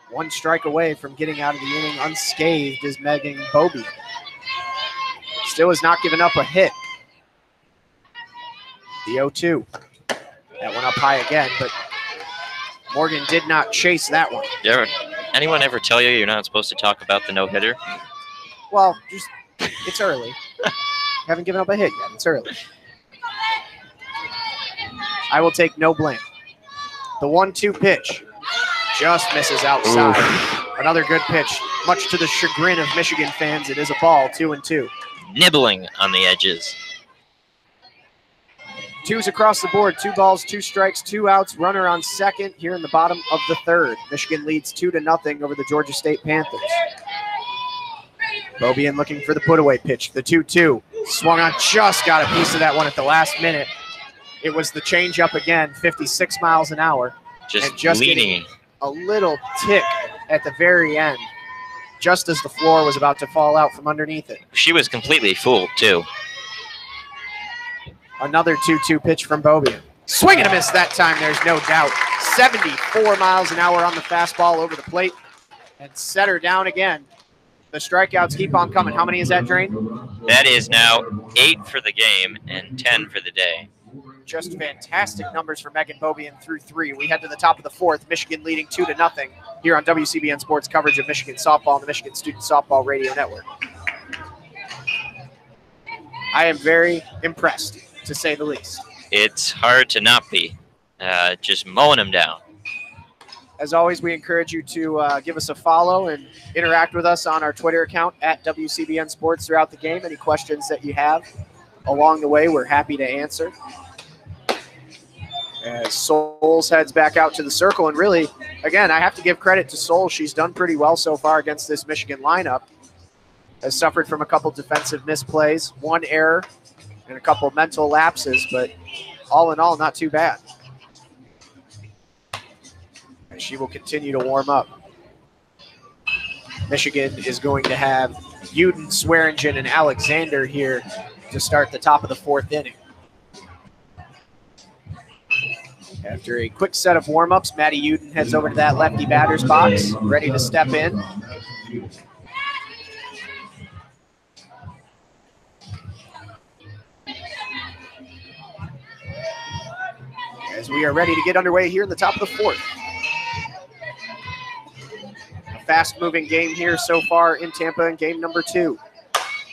1 strike away from getting out of the inning unscathed is Megan Beaubien. Still has not given up a hit. The 0-2. That one up high again, but Morgan did not chase that one. Anyone ever tell you you're not supposed to talk about the no-hitter? Well, just it's early. Haven't given up a hit yet. It's early. I will take no blame. The 1-2 pitch just misses outside. Ooh. Another good pitch. Much to the chagrin of Michigan fans, it is a ball, 2-2. Nibbling on the edges. 2s across the board, 2 balls, 2 strikes, 2 outs. Runner on second here in the bottom of the third. Michigan leads 2-0 over the Georgia State Panthers. Beaubien looking for the put-away pitch, the 2-2. Swung on, just got a piece of that one at the last minute. It was the changeup again, 56 miles an hour. Just leading. A little tick at the very end, just as the floor was about to fall out from underneath it. She was completely fooled, too. Another 2-2 pitch from Beaubien. Swing and a miss that time, there's no doubt. 74 miles an hour on the fastball over the plate, and set her down again. The strikeouts keep on coming. How many is that, Drain? That is now 8 for the game and 10 for the day. Just fantastic numbers for Megan Beaubien through 3. We head to the top of the 4th. Michigan leading 2-0 here on WCBN Sports coverage of Michigan softball and the Michigan Student Softball Radio Network. I am very impressed, to say the least. It's hard to not be. Just mowing them down. As always, we encourage you to give us a follow and interact with us on our Twitter account at WCBN Sports throughout the game. Any questions that you have along the way, we're happy to answer. As Souls heads back out to the circle, and really, again, I have to give credit to Souls. She's done pretty well so far against this Michigan lineup. Has suffered from a couple defensive misplays, 1 error, and a couple mental lapses, but all in all, not too bad. And she will continue to warm up. Michigan is going to have Uden, Swearingen, and Alexander here to start the top of the 4th inning. After a quick set of warm-ups, Maddie Uden heads over to that lefty batter's box, ready to step in. As we are ready to get underway here in the top of the 4th. A fast-moving game here so far in Tampa in game number 2.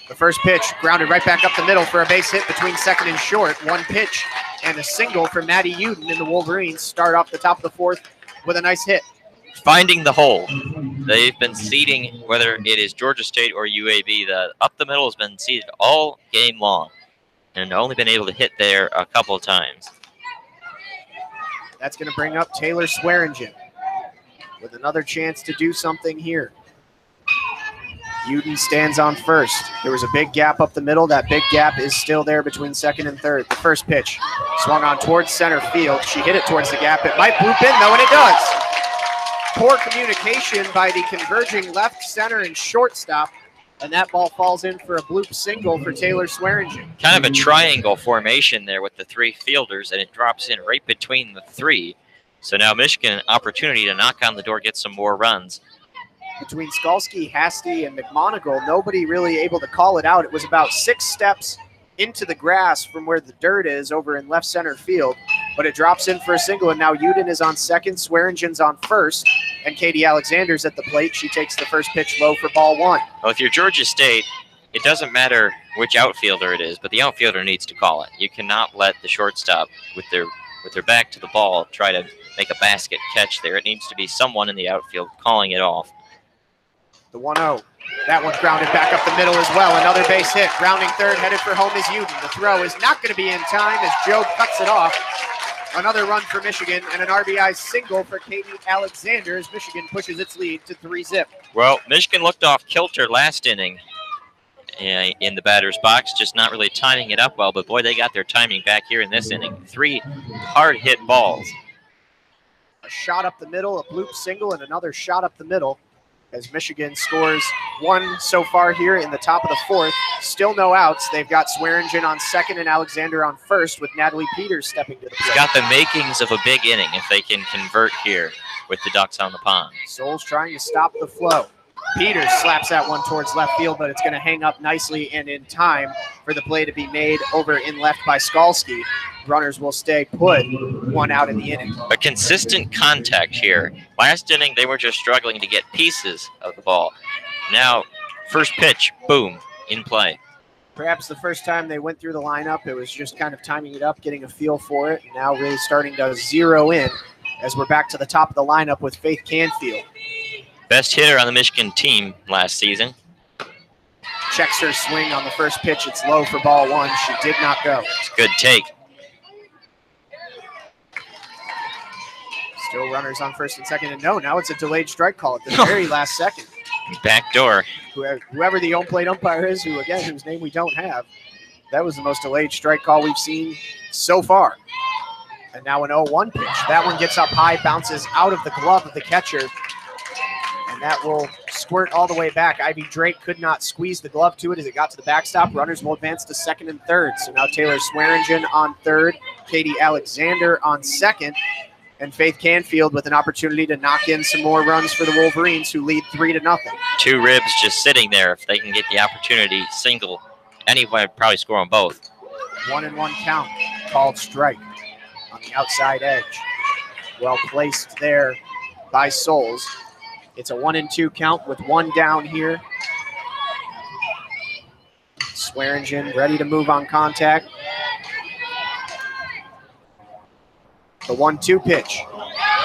The first pitch grounded right back up the middle for a base hit between second and short. 1 pitch and a single for Maddie Uden, and the Wolverines start off the top of the 4th with a nice hit. Finding the hole. They've been seeding, whether it is Georgia State or UAB, the up the middle has been seeded all game long and only been able to hit there a couple of times. That's going to bring up Taylor Swearingen with another chance to do something here. Uden stands on first. There was a big gap up the middle. That big gap is still there between second and third. The first pitch swung on towards center field. She hit it towards the gap. It might bloop in, though, and it does. Poor communication by the converging left, center, and shortstop, and that ball falls in for a bloop single for Taylor Swearingen. Kind of a triangle formation there with the 3 fielders, and it drops in right between the 3. So now Michigan an opportunity to knock on the door, get some more runs. Between Skalski, Hasty, and McMonigal, nobody really able to call it out. It was about 6 steps into the grass from where the dirt is over in left center field, but it drops in for a single, and now Uden is on second, Swearingen's on first, And Katie Alexander's at the plate. She takes the first pitch low for ball 1. Well, if you're Georgia State, it doesn't matter which outfielder it is, but the outfielder needs to call it. You cannot let the shortstop with their back to the ball try to make a basket catch there. It needs to be someone in the outfield calling it off. The 1-0. That one's grounded back up the middle as well. Another base hit. Grounding third, headed for home is Uden. The throw is not going to be in time as Joe cuts it off. Another run for Michigan and an RBI single for Katie Alexander as Michigan pushes its lead to 3-zip. Well, Michigan looked off kilter last inning in the batter's box, just not really timing it up well. But, boy, they got their timing back here in this inning. 3 hard-hit balls. A shot up the middle, a bloop single, and another shot up the middle as Michigan scores 1 so far here in the top of the 4th. Still no outs. They've got Swearingen on second and Alexander on first with Natalie Peters stepping to the plate. It's got the makings of a big inning if they can convert here with the Ducks on the pond. Souls trying to stop the flow. Peters slaps that one towards left field, but it's going to hang up nicely and in time for the play to be made over in left by Skalski. Runners will stay put, 1 out in the inning. A consistent contact here. Last inning, they were just struggling to get pieces of the ball. Now, first pitch, boom, in play. Perhaps the first time they went through the lineup, it was just kind of timing it up, getting a feel for it, and now really starting to zero in as we're back to the top of the lineup with Faith Canfield. Best hitter on the Michigan team last season. Checks her swing on the first pitch. It's low for ball 1. She did not go. It's a good take. Still runners on first and second. And no, now it's a delayed strike call at the very last second. Back door. Whoever the home plate umpire is, whose name we don't have, that was the most delayed strike call we've seen so far. And now an 0-1 pitch. That one gets up high, bounces out of the glove of the catcher. And that will squirt all the way back. Ivy Drake could not squeeze the glove to it as it got to the backstop. Runners will advance to second and third. So now Taylor Swearingen on third, Katie Alexander on second, and Faith Canfield with an opportunity to knock in some more runs for the Wolverines, who lead 3-0. 2 ribs just sitting there. If they can get the opportunity, single, anybody would probably score them both. 1-1 count, called strike on the outside edge. Well placed there by Souls. It's a 1-2 count with 1 down here. Swearingen ready to move on contact. The 1-2 pitch.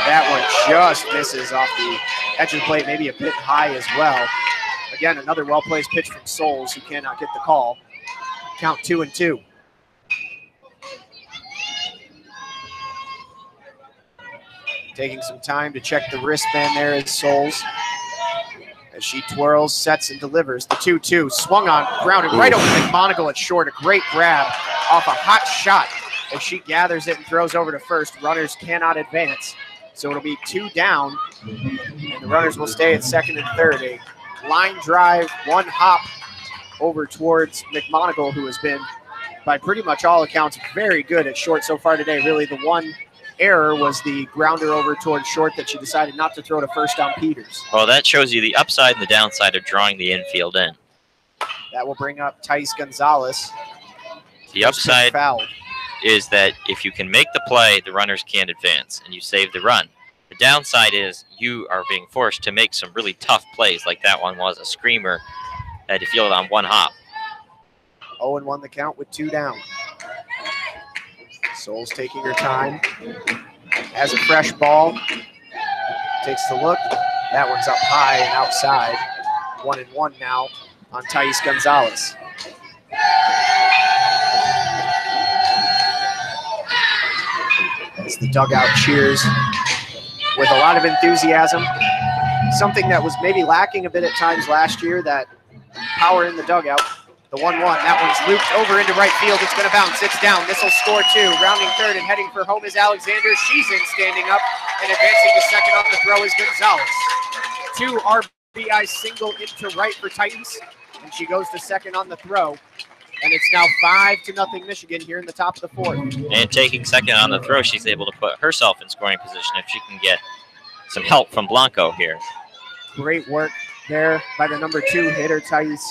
That one just misses off the edge of the plate, maybe a bit high as well. Again, another well-placed pitch from Souls, who cannot get the call. Count 2-2. Taking some time to check the wristband there is Souls. As she twirls, sets, and delivers. The 2-2 swung on, grounded right over McMonagle at short. A great grab off a hot shot as she gathers it and throws over to first. Runners cannot advance, so it'll be 2 down, and the runners will stay at second and third. A line drive, 1 hop over towards McMonagle, who has been, by pretty much all accounts, very good at short so far today. Really, the one error was the grounder over towards short that she decided not to throw to first on Peters. Well, that shows you the upside and the downside of drawing the infield in. That will bring up Thais Gonzalez. The upside is that if you can make the play, the runners can't advance, and you save the run. The downside is you are being forced to make some really tough plays, like that one was a screamer that you field on 1 hop. 0-1 the count with 2 down. Souls taking her time. Has a fresh ball. Takes the look. That one's up high and outside. 1-1 now on Thais Gonzalez. As the dugout cheers with a lot of enthusiasm. Something that was maybe lacking a bit at times last year, that power in the dugout. The 1-1, that one's looped over into right field. It's going to bounce. It's down. This will score 2. Rounding third and heading for home is Alexander. She's in, standing up, and advancing to second on the throw is Gonzalez. 2 RBI single into right for Titans, and she goes to second on the throw. And it's now 5-0 Michigan here in the top of the 4th. And taking second on the throw, she's able to put herself in scoring position if she can get some help from Blanco here. Great work there by the number 2 hitter, Thais,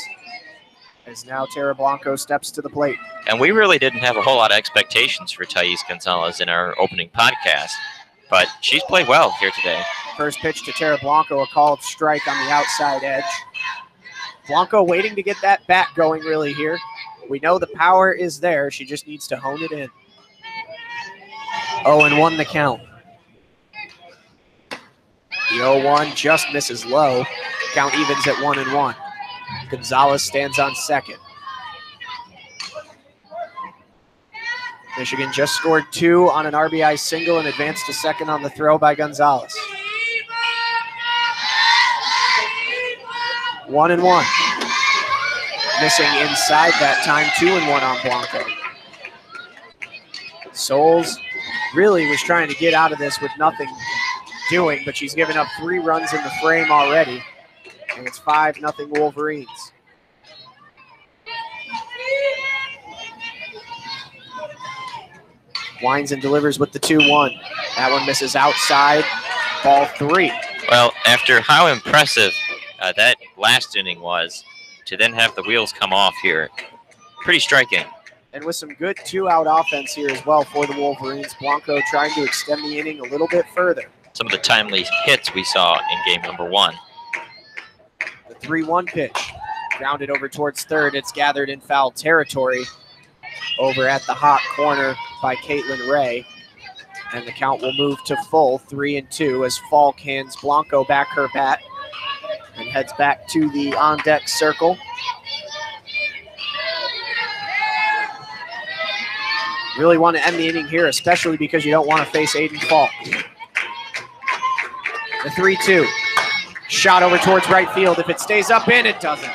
as now Tara Blanco steps to the plate. And we really didn't have a whole lot of expectations for Thais Gonzalez in our opening podcast. but she's played well here today. First pitch to Tara Blanco, a called strike on the outside edge. Blanco waiting to get that bat going really here. We know the power is there. She just needs to hone it in. 0-1 the count. The 0-1 just misses low. Count evens at 1-1. Gonzalez stands on second. Michigan just scored 2 on an RBI single and advanced to second on the throw by Gonzalez. 1-1. Missing inside that time, 2-1 on Blanco. Souls really was trying to get out of this with nothing doing, but she's given up 3 runs in the frame already. And it's 5-0 Wolverines. Winds and delivers with the 2-1. That one misses outside, ball 3. Well, after how impressive that last inning was, to then have the wheels come off here, pretty striking. And with some good 2-out offense here as well for the Wolverines. Blanco trying to extend the inning a little bit further. Some of the timely hits we saw in game number 1. The 3-1 pitch, grounded over towards third. It's gathered in foul territory over at the hot corner by Caitlin Ray. And the count will move to full, 3-2, as Falk hands Blanco back her bat and heads back to the on-deck circle. Really want to end the inning here, especially because you don't want to face Aiden Falk. The 3-2. Shot over towards right field. If it stays up in, it doesn't.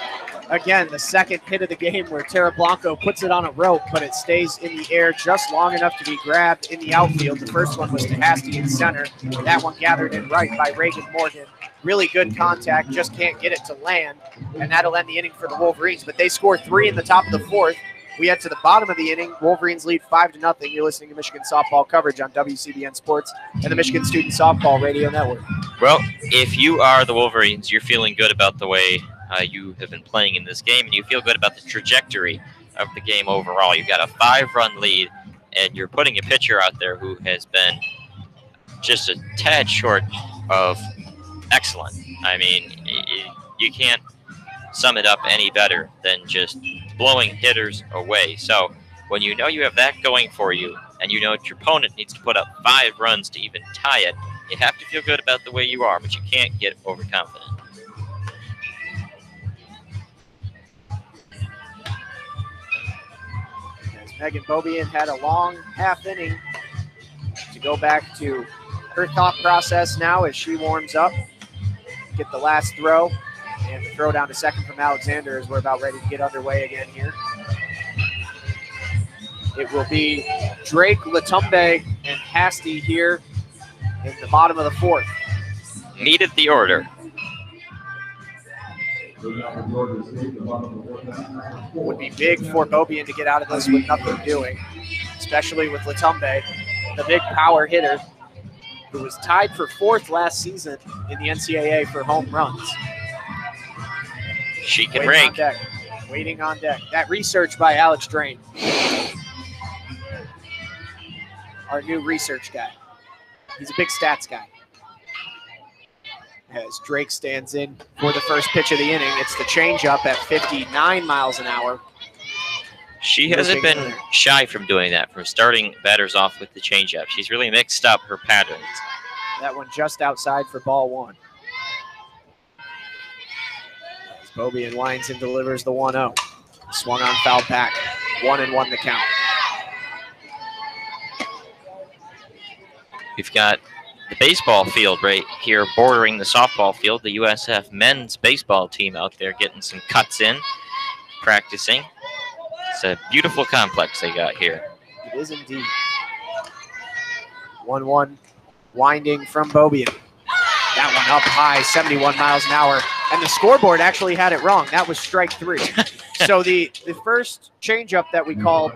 Again, the second hit of the game where Tara Blanco puts it on a rope, but it stays in the air just long enough to be grabbed in the outfield. The first one was to Hasty in center. That one gathered in right by Reagan Morgan. Really good contact, just can't get it to land, and that'll end the inning for the Wolverines. But they score 3 in the top of the 4th. We head to the bottom of the inning. Wolverines lead 5-0. You're listening to Michigan softball coverage on WCBN Sports and the Michigan Student Softball Radio Network. Well, if you are the Wolverines, you're feeling good about the way you have been playing in this game, and you feel good about the trajectory of the game overall. You've got a 5-run lead, and you're putting a pitcher out there who has been just a tad short of excellent. I mean, you can't sum it up any better than just blowing hitters away. So when you know you have that going for you, and you know that your opponent needs to put up 5 runs to even tie it, you have to feel good about the way you are, but you can't get overconfident. As Megan Beaubien had a long half inning to go back to her thought process now as she warms up. Get the last throw, and the throw down to second from Alexander as we're about ready to get underway again here. It will be Drake, Latumbe, and Hasty here in the bottom of the 4th. Needed the order. Would be big for Beaubien to get out of this with nothing doing, especially with Latumbe, the big power hitter, who was tied for 4th last season in the NCAA for home runs. She can waiting rake. On deck. Waiting on deck. That research by Alex Drain, our new research guy. He's a big stats guy. As Drake stands in for the first pitch of the inning, it's the changeup at 59 miles an hour. She hasn't been shy from doing that, from starting batters off with the changeup. She's really mixed up her patterns. That one just outside for ball 1. As Beaubien winds and delivers the 1-0. Swung on foul back. 1-1 the count. We've got the baseball field right here bordering the softball field. The USF men's baseball team out there getting some cuts in, practicing. It's a beautiful complex they got here. It is indeed. 1-1 winding from Beaubien. That one up high, 71 miles an hour. And the scoreboard actually had it wrong. That was strike 3. So the first changeup that we called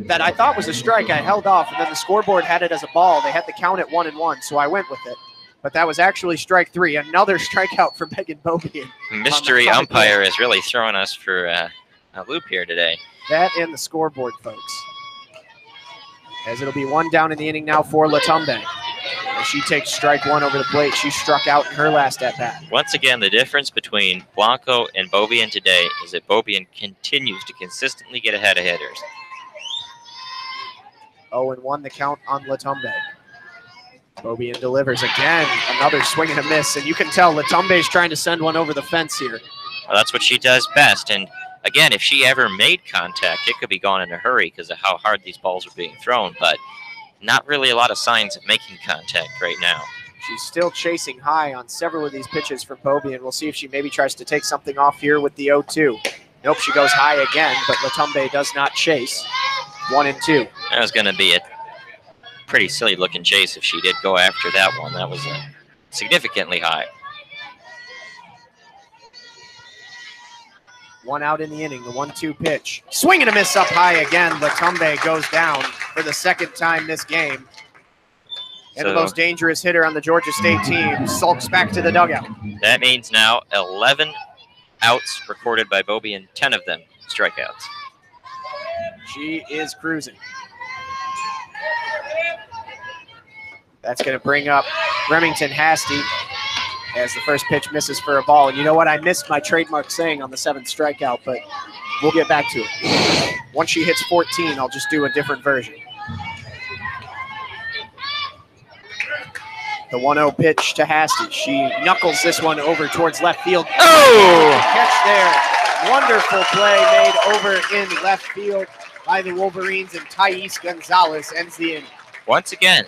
that I thought was a strike, I held off, and then the scoreboard had it as a ball. They had the count at 1-1, so I went with it. But that was actually strike 3. Another strikeout for Megan Beaubien. Mystery umpire is really throwing us for a loop here today. That and the scoreboard, folks. As it'll be 1 down in the inning now for Latumbe. She takes strike one over the plate. She struck out in her last at-bat. Once again, the difference between Blanco and Beaubien today is that Beaubien continues to consistently get ahead of hitters. 0-1 the count on Latumbe. Beaubien delivers again. Another swing and a miss, and you can tell Latumbe's trying to send one over the fence here. Well, that's what she does best, and again, if she ever made contact, it could be gone in a hurry because of how hard these balls are being thrown, but not really a lot of signs of making contact right now. She's still chasing high on several of these pitches from Beaubien. We'll see if she maybe tries to take something off here with the 0-2. Nope, she goes high again, but Latumbe does not chase. 1-2. That was going to be a pretty silly-looking chase if she did go after that one. That was significantly high. 1 out in the inning, the 1-2 pitch. Swing and a miss up high again. Latumbe goes down for the second time this game. And the most dangerous hitter on the Georgia State team sulks back to the dugout. That means now 11 outs recorded by Beaubien, 10 of them strikeouts. She is cruising. That's going to bring up Remington Hasty as the first pitch misses for a ball. And you know what? I missed my trademark saying on the 7th strikeout, but we'll get back to it. Once she hits 14, I'll just do a different version. The 1-0 pitch to Hasty. She knuckles this one over towards left field. Oh! Catch there. Wonderful play made over in left field by the Wolverines, and Thais Gonzalez ends the inning. Once again,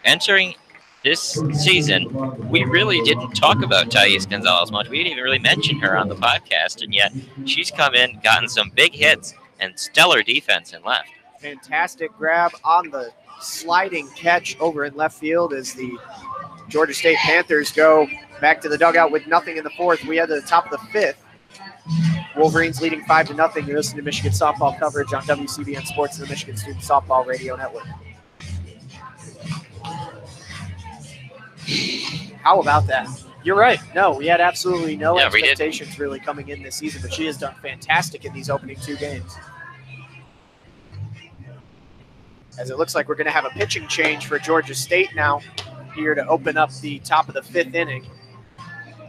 entering this season, we really didn't talk about Thais Gonzalez much. We didn't even really mention her on the podcast, and yet she's come in, gotten some big hits, and stellar defense in left. Fantastic grab on the sliding catch over in left field as the Georgia State Panthers go back to the dugout with nothing in the 4th. We head to the top of the 5th. Wolverines leading 5-0. You're listening to Michigan softball coverage on WCBN Sports and the Michigan Student Softball Radio Network. How about that? You're right. No, we had absolutely no expectations really coming in this season, but she has done fantastic in these opening 2 games. As it looks like we're going to have a pitching change for Georgia State now here to open up the top of the 5th inning.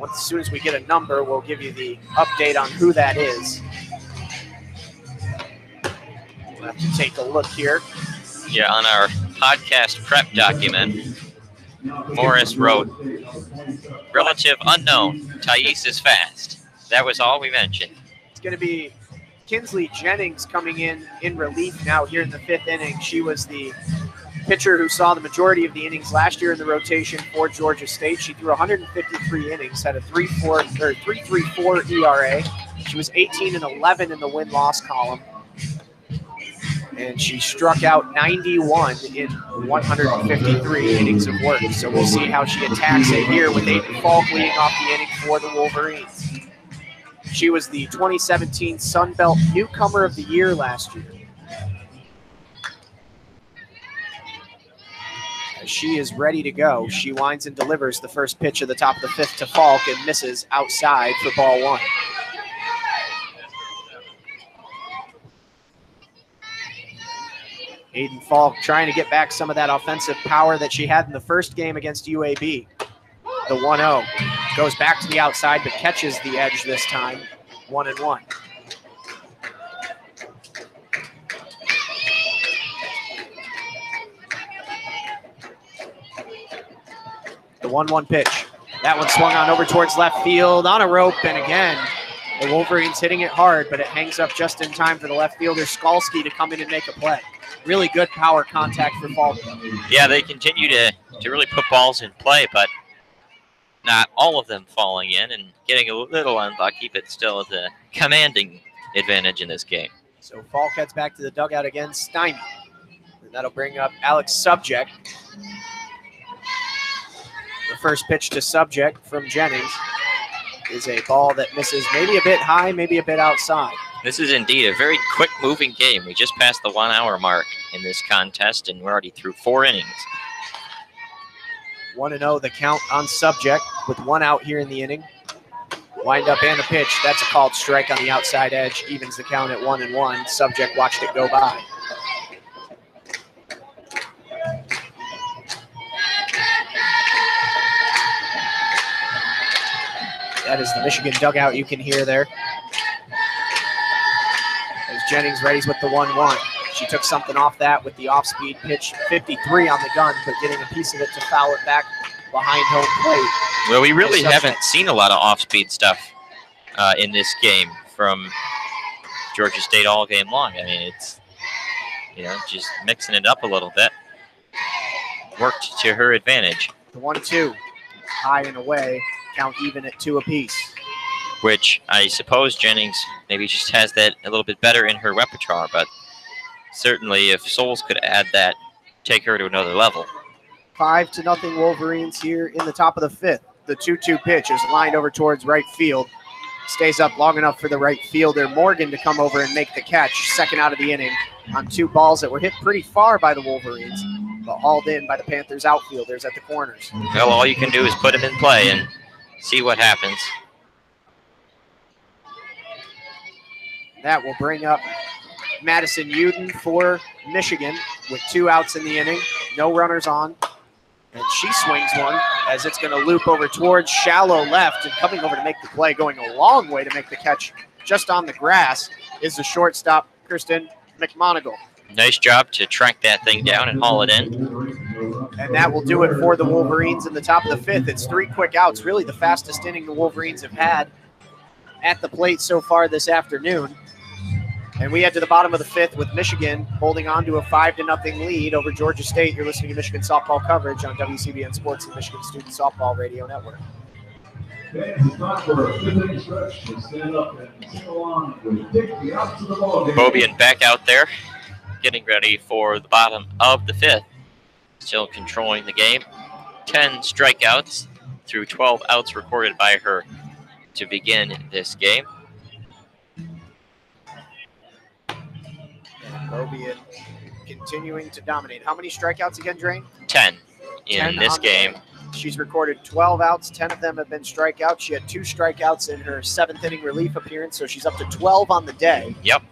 As soon as we get a number, we'll give you the update on who that is. We'll have to take a look here. Yeah, on our podcast prep document, Morris wrote, relative unknown, Thais is fast. That was all we mentioned. It's going to be Kinsley Jennings coming in relief now here in the 5th inning. She was the pitcher who saw the majority of the innings last year in the rotation for Georgia State. She threw 153 innings, had a 3.34 ERA. She was 18-11 in the win-loss column. And she struck out 91 in 153 innings of work. So we'll see how she attacks it here with Aiden Falk leading off the inning for the Wolverines. She was the 2017 Sun Belt Newcomer of the Year last year. As she is ready to go, she winds and delivers the first pitch of the top of the 5th to Falk and misses outside for ball 1. Aiden Falk trying to get back some of that offensive power that she had in the first game against UAB. The 1-0 goes back to the outside but catches the edge this time. 1-1. The 1-1 pitch. That one swung on over towards left field on a rope, and again, the Wolverines hitting it hard, but it hangs up just in time for the left fielder Skalski to come in and make a play. Really good power contact for Falk. Yeah, they continue to really put balls in play, but not all of them falling in and getting a little unlucky, but still the commanding advantage in this game. So Falk heads back to the dugout against Stein. And that'll bring up Alex Subject. The first pitch to Subject from Jennings is a ball that misses maybe a bit high, maybe a bit outside. This is indeed a very quick-moving game. We just passed the 1 hour mark in this contest, and we're already through 4 innings. 1-0 the count on Subject with 1 out here in the inning. Wind up and a pitch. That's a called strike on the outside edge. Evens the count at 1-1. Subject watched it go by. That is the Michigan dugout you can hear there. As Jennings readies with the 1-1. She took something off that with the off-speed pitch, 53 on the gun, but getting a piece of it to foul it back behind home plate. Well, we really haven't seen a lot of off-speed stuff in this game from Georgia State all game long. I mean, it's, just mixing it up a little bit. Worked to her advantage. The 1-2, high and away, count even at 2 apiece. Which I suppose Jennings maybe just has that a little bit better in her repertoire, but certainly if Souls could add that, take her to another level. 5-0 Wolverines here in the top of the 5th. The 2-2 pitch is lined over towards right field. Stays up long enough for the right fielder, Morgan, to come over and make the catch. Second out of the inning on 2 balls that were hit pretty far by the Wolverines, but hauled in by the Panthers outfielders at the corners. Well, all you can do is put him in play and see what happens. That will bring up Madison Uden for Michigan with 2 outs in the inning. No runners on. And she swings one as it's going to loop over towards shallow left, and coming over to make the play, going a long way to make the catch just on the grass, is the shortstop, Kristen McMonigal. Nice job to track that thing down and haul it in. And that will do it for the Wolverines in the top of the 5th. It's 3 quick outs, really the fastest inning the Wolverines have had at the plate so far this afternoon. And we head to the bottom of the 5th with Michigan holding on to a 5-0 lead over Georgia State. You're listening to Michigan softball coverage on WCBN Sports and Michigan Student Softball Radio Network. Bobian back out there, getting ready for the bottom of the 5th. Still controlling the game. 10 strikeouts through 12 outs recorded by her to begin this game. Bobian continuing to dominate. How many strikeouts again, Drain? 10 in this game. She's recorded 12 outs. 10 of them have been strikeouts. She had 2 strikeouts in her 7th inning relief appearance, so she's up to 12 on the day. Yep.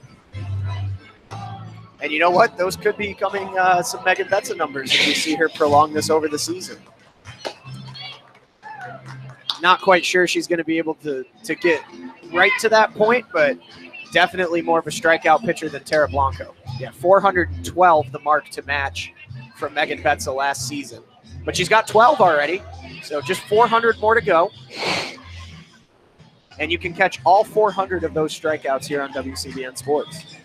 And you know what? Those could be coming some Megan Betza numbers if we see her prolong this over the season. Not quite sure she's going to be able to get right to that point, but definitely more of a strikeout pitcher than Tara Blanco. Yeah, 412 the mark to match from Megan Betza last season. But she's got 12 already, so just 400 more to go. And you can catch all 400 of those strikeouts here on WCBN Sports.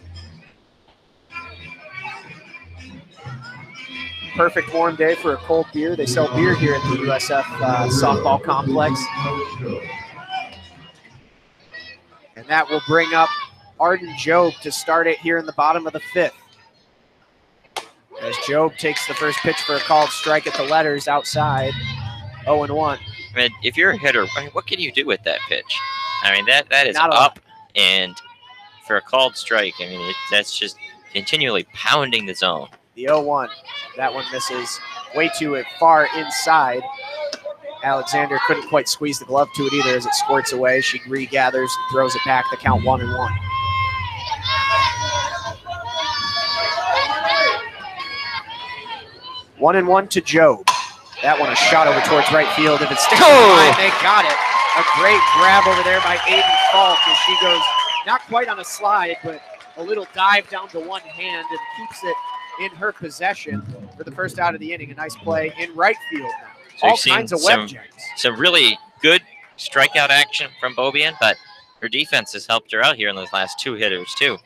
Perfect warm day for a cold beer. They sell beer here at the USF softball complex. And that will bring up Arden Jobe to start it here in the bottom of the 5th. As Jobe takes the first pitch for a called strike at the letters outside, 0-1. I mean, if you're a hitter, what can you do with that pitch? I mean, that is up, and for a called strike, I mean, that's just continually pounding the zone. The 0-1, that one misses way too far inside. Alexander couldn't quite squeeze the glove to it either as it squirts away. She regathers, throws it back, the count 1-1. One and one to Jobe. That one a shot over towards right field. If it sticks to the line, they got it. A great grab over there by Aiden Falk as she goes not quite on a slide, but a little dive down to one hand and keeps it in her possession for the first out of the inning. A nice play in right field now. So all kinds of web jams. Some really good strikeout action from Bobian, but her defense has helped her out here in those last 2 hitters too.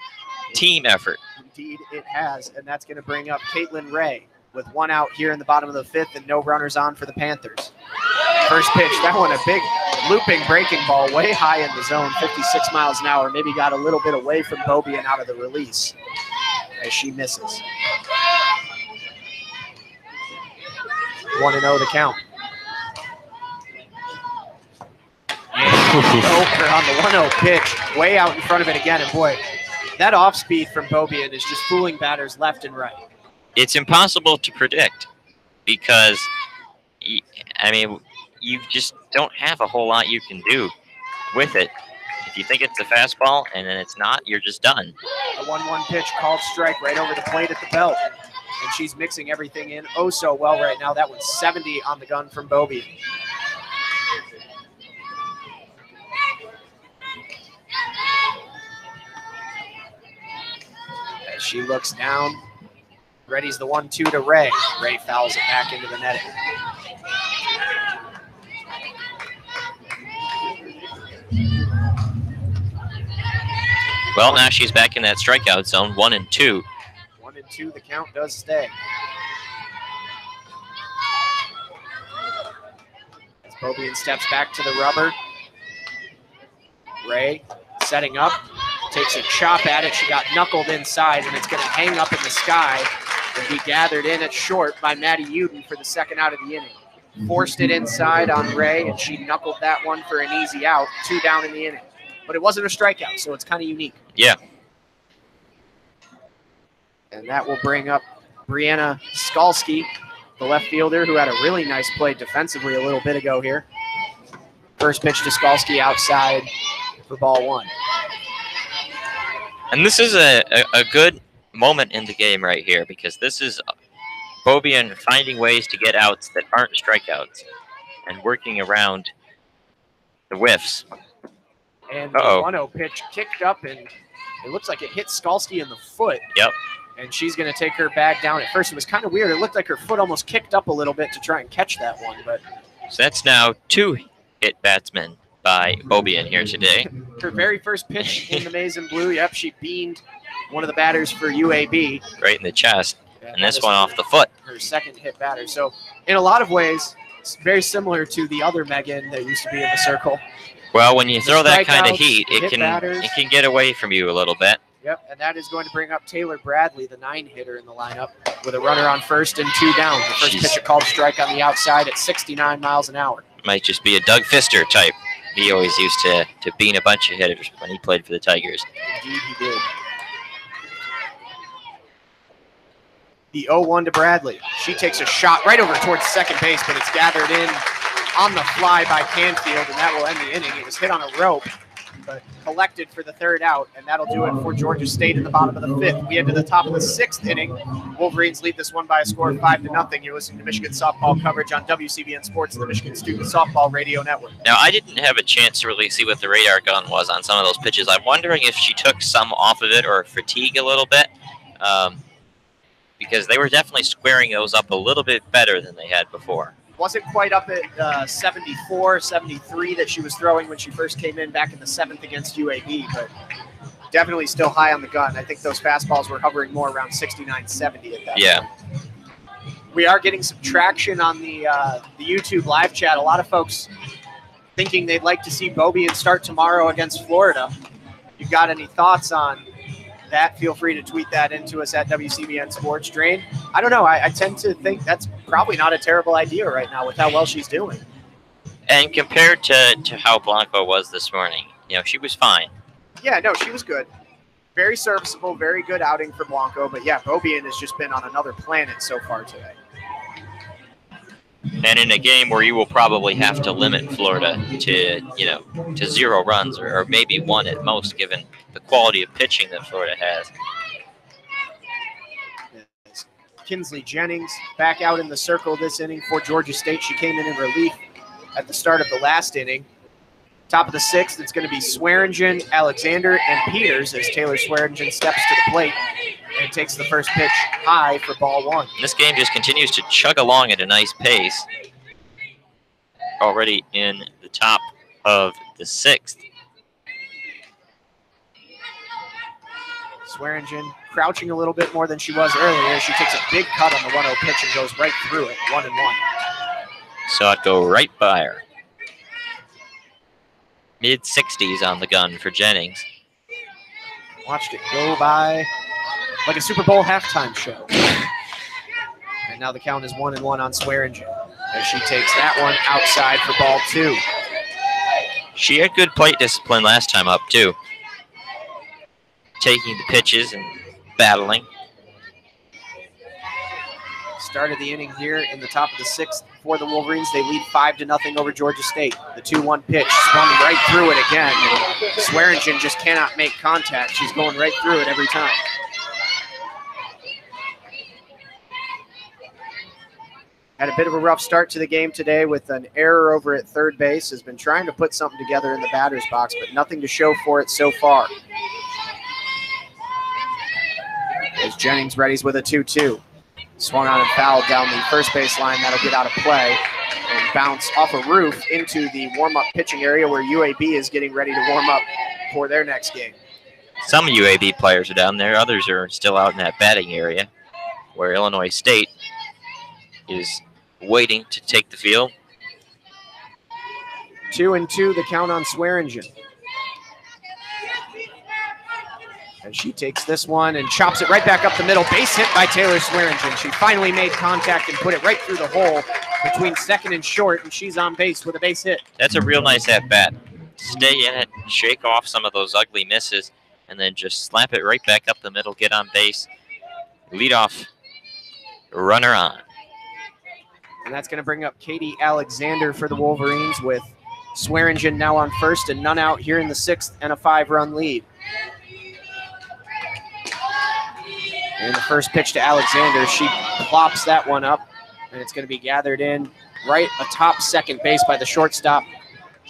Team effort. Indeed it has, and that's going to bring up Caitlin Ray with 1 out here in the bottom of the 5th and no runners on for the Panthers. First pitch, that one a big looping breaking ball way high in the zone, 56 miles an hour. Maybe got a little bit away from Bobian out of the release as she misses. 1-0 the count. Over on the 1-0 pitch, way out in front of it again. And boy, that off speed from Bobian is just fooling batters left and right. It's impossible to predict because, I mean, you just don't have a whole lot you can do with it. If you think it's a fastball and then it's not, you're just done. A 1-1 pitch, called strike right over the plate at the belt. And she's mixing everything in oh so well right now. That one's 70 on the gun from Bobian. As she looks down, ready's the 1-2 to Ray. Ray fouls it back into the netting. Well, now she's back in that strikeout zone, 1-2. 1-2, the count does stay. As Beaubien steps back to the rubber. Ray setting up, takes a chop at it. She got knuckled inside, and it's going to hang up in the sky and be gathered in at short by Maddie Uden for the second out of the inning. Forced it inside on Ray, and she knuckled that one for an easy out, 2 down in the inning. But it wasn't a strikeout, so it's kind of unique. Yeah. And that will bring up Brianna Skalski, the left fielder, who had a really nice play defensively a little bit ago here. First pitch to Skalski outside for ball 1. And this is a good moment in the game right here, because this is Beaubien finding ways to get outs that aren't strikeouts and working around the whiffs. And the 1-0 pitch kicked up, and it looks like it hit Skalski in the foot. Yep. And she's going to take her bag down. At first, it was kind of weird. It looked like her foot almost kicked up a little bit to try and catch that one. But so that's now 2 hit batsmen by Beaubien here today. Her very first pitch in the maize and blue. Yep, she beamed one of the batters for UAB. Right in the chest. And this one off the foot. Her second hit batter. So in a lot of ways, it's very similar to the other Megan that used to be in the circle. Well, when you throw that kind of heat, it can get away from you a little bit. Yep, and that is going to bring up Taylor Bradley, the 9-hitter in the lineup, with a runner on first and 2 down. The first pitch, a called strike on the outside at 69 miles an hour. Might just be a Doug Fister type. He always used to bean a bunch of hitters when he played for the Tigers. Indeed, he did. The 0-1 to Bradley. She takes a shot right over towards second base, but it's gathered in on the fly by Canfield, and that will end the inning. It was hit on a rope, but collected for the 3rd out, and that'll do it for Georgia State in the bottom of the 5th. We head to the top of the 6th inning. Wolverines lead this one by a score of 5-0. You're listening to Michigan softball coverage on WCBN Sports and the Michigan Student Softball Radio Network. Now, I didn't have a chance to really see what the radar gun was on some of those pitches. I'm wondering if she took some off of it or fatigue a little bit, because they were definitely squaring those up a little bit better than they had before. Wasn't quite up at 74, 73 that she was throwing when she first came in back in the 7th against UAB, but definitely still high on the gun. I think those fastballs were hovering more around 69, 70 at that point. We are getting some traction on the YouTube live chat. A lot of folks thinking they'd like to see Beaubien start tomorrow against Florida. If you've got any thoughts on that, feel free to tweet that into us at WCBN Sports. Drain, I don't know. I tend to think that's probably not a terrible idea right now with how well she's doing. And compared to how Blanco was this morning, she was fine. Yeah, no, she was good. Very serviceable, very good outing for Blanco. But yeah, Beaubien has just been on another planet so far today. And in a game where you will probably have to limit Florida to 0 runs or maybe 1 at most, given the quality of pitching that Florida has. Kinsley Jennings back out in the circle this inning for Georgia State. She came in relief at the start of the last inning. Top of the 6th, it's going to be Swearingen, Alexander, and Peters as Taylor Swearingen steps to the plate and takes the first pitch high for ball 1. This game just continues to chug along at a nice pace. Already in the top of the 6th. Swearingen crouching a little bit more than she was earlier. She takes a big cut on the 1-0 pitch and goes right through it, 1-1. Saw it go right by her. Mid-60s on the gun for Jennings. Watched it go by like a Super Bowl halftime show. And now the count is 1-1 on Swearingen as she takes that one outside for ball 2. She had good plate discipline last time up, too. Taking the pitches and battling. Started the inning here in the top of the 6th for the Wolverines. They lead 5-0 over Georgia State. The 2-1 pitch spun right through it again. And Swearingen just cannot make contact. She's going right through it every time. Had a bit of a rough start to the game today with an error over at third base. Has been trying to put something together in the batter's box, but nothing to show for it so far. Jennings readies with a 2-2. Swung on and fouled down the first baseline. That'll get out of play and bounce off a roof into the warm-up pitching area where UAB is getting ready to warm up for their next game. Some UAB players are down there. Others are still out in that batting area where Illinois State is waiting to take the field. 2-2, the count on Swearingen. And she takes this one and chops it right back up the middle. Base hit by Taylor Swearingen. She finally made contact and put it right through the hole between second and short, and she's on base with a base hit. That's a real nice at-bat. Stay in it, shake off some of those ugly misses, and then just slap it right back up the middle, get on base, lead off, runner on. And that's going to bring up Katie Alexander for the Wolverines with Swearingen now on first and none out here in the 6th and a 5-run lead. And the first pitch to Alexander, she plops that one up, and it's going to be gathered in right atop second base by the shortstop,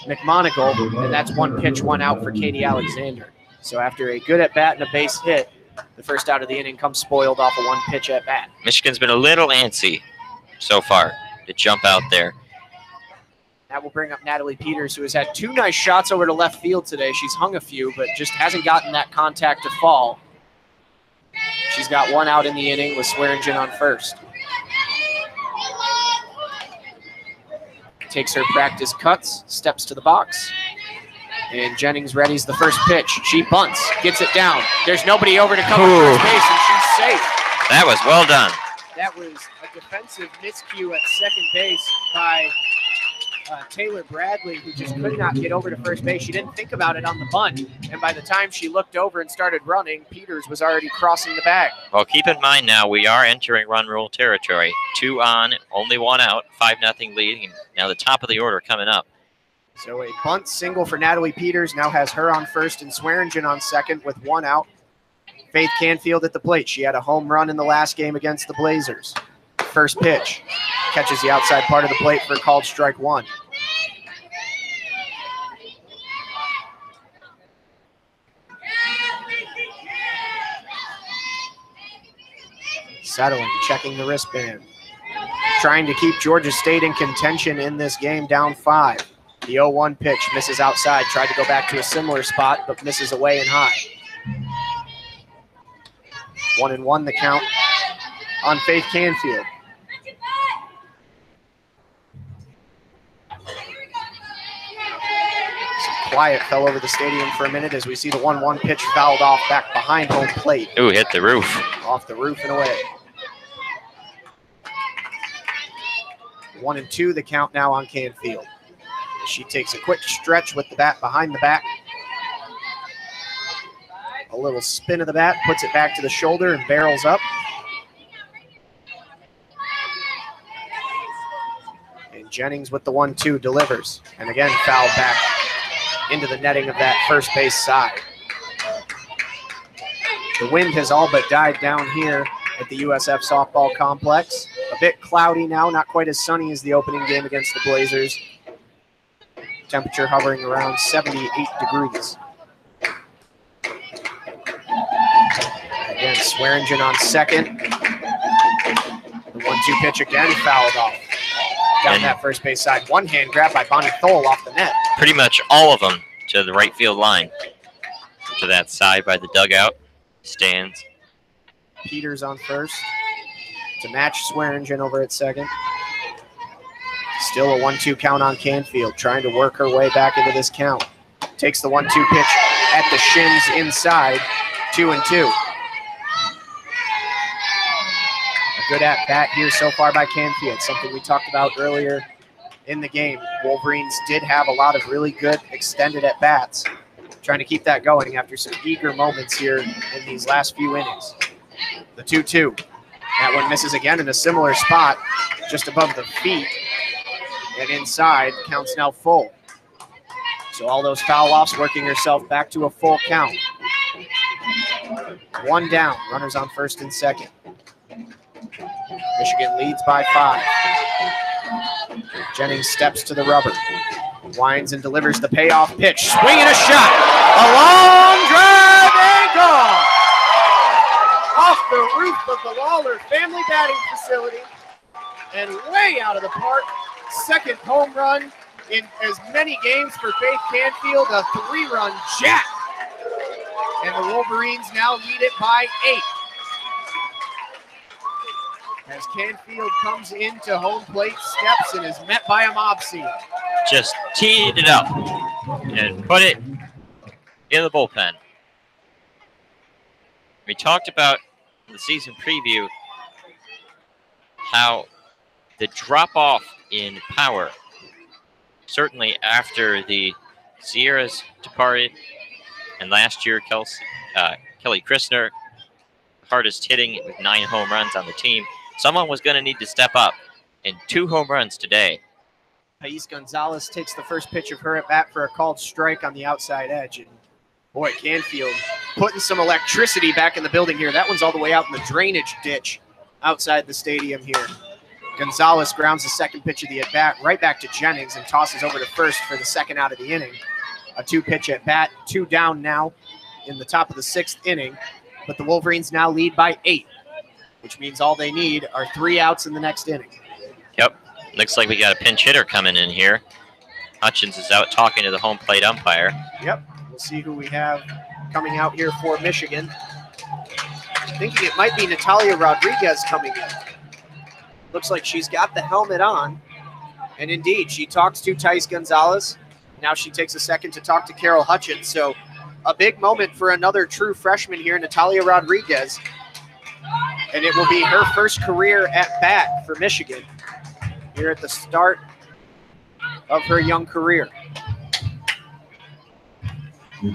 McMonagle, and that's 1 pitch, 1 out for Katie Alexander. So after a good at-bat and a base hit, the first out of the inning comes spoiled off a 1 pitch at-bat. Michigan's been a little antsy so far to jump out there. That will bring up Natalie Peters, who has had 2 nice shots over to left field today. She's hung a few, but just hasn't gotten that contact to fall. She's got 1 out in the inning with Swearingen on first. Takes her practice cuts, steps to the box, and Jennings readies the first pitch. She bunts, gets it down. There's nobody over to cover first base, and she's safe. That was well done. That was a defensive miscue at second base by Taylor Bradley, who just could not get over to first base. She didn't think about it on the bunt, and by the time she looked over and started running, Peters was already crossing the bag. Well, keep in mind now we are entering run rule territory. 2 on, only 1 out, 5-0 lead. Now the top of the order coming up. So a bunt single for Natalie Peters now has her on first and Swearingen on second with 1 out. Faith Canfield at the plate. She had a home run in the last game against the Blazers. First pitch. Catches the outside part of the plate for a called strike 1. Settling, checking the wristband. Trying to keep Georgia State in contention in this game, down 5. The 0-1 pitch misses outside. Tried to go back to a similar spot, but misses away and high. 1-1 the count on Faith Canfield. Some quiet fell over the stadium for a minute as we see the 1-1 pitch fouled off back behind home plate. Ooh, hit the roof. Off the roof and away. 1-2 the count now on Canfield. She takes a quick stretch with the bat behind the back. A little spin of the bat, puts it back to the shoulder and barrels up. And Jennings with the 1-2 delivers. And again, fouled back into the netting of that first base side. The wind has all but died down here at the USF softball complex. A bit cloudy now, not quite as sunny as the opening game against the Blazers. Temperature hovering around 78 degrees. Again, Swearingen on second. The 1-2 pitch again fouled off. Down that first base side. One hand grab by Bonnie Thole off the net. Pretty much all of them to the right field line. To that side by the dugout. Stands. Peters on first to match Swearingen over at second. Still a 1-2 count on Canfield, trying to work her way back into this count. Takes the 1-2 pitch at the shins inside, 2-2. A good at-bat here so far by Canfield, something we talked about earlier in the game. Wolverines did have a lot of really good extended at-bats, trying to keep that going after some eager moments here in these last few innings. The 2-2. That one misses again in a similar spot, just above the feet. And inside, count's now full. So all those foul offs working herself back to a full count. 1 down, runners on first and second. Michigan leads by 5. Jennings steps to the rubber. Winds and delivers the payoff pitch. Swing and a shot. A long drive and gone. Off the of the Lawler Family Batting Facility and way out of the park. Second home run in as many games for Faith Canfield, a 3-run jack. And the Wolverines now lead it by 8. As Canfield comes into home plate steps and is met by a mob scene. Just teed it up and put it in the bullpen. We talked about in the season preview how the drop-off in power, certainly after the Sierras departed, and last year Kelly Christner, hardest hitting with 9 home runs on the team, someone was going to need to step up, and 2 home runs today. Thais Gonzalez takes the first pitch of her at bat for a called strike on the outside edge. And boy, Canfield putting some electricity back in the building here. That one's all the way out in the drainage ditch outside the stadium here. Gonzalez grounds the second pitch of the at bat right back to Jennings and tosses over to first for the second out of the inning. A 2-pitch at bat, 2 down now in the top of the 6th inning. But the Wolverines now lead by 8, which means all they need are 3 outs in the next inning. Yep. Looks like we got a pinch hitter coming in here. Hutchins is out talking to the home plate umpire. Yep. We'll see who we have coming out here for Michigan. Thinking it might be Natalia Rodriguez coming in. Looks like she's got the helmet on. And indeed, she talks to Thais Gonzalez. Now she takes a second to talk to Carol Hutchins. So a big moment for another true freshman here, Natalia Rodriguez. And it will be her first career at bat for Michigan here at the start of her young career. She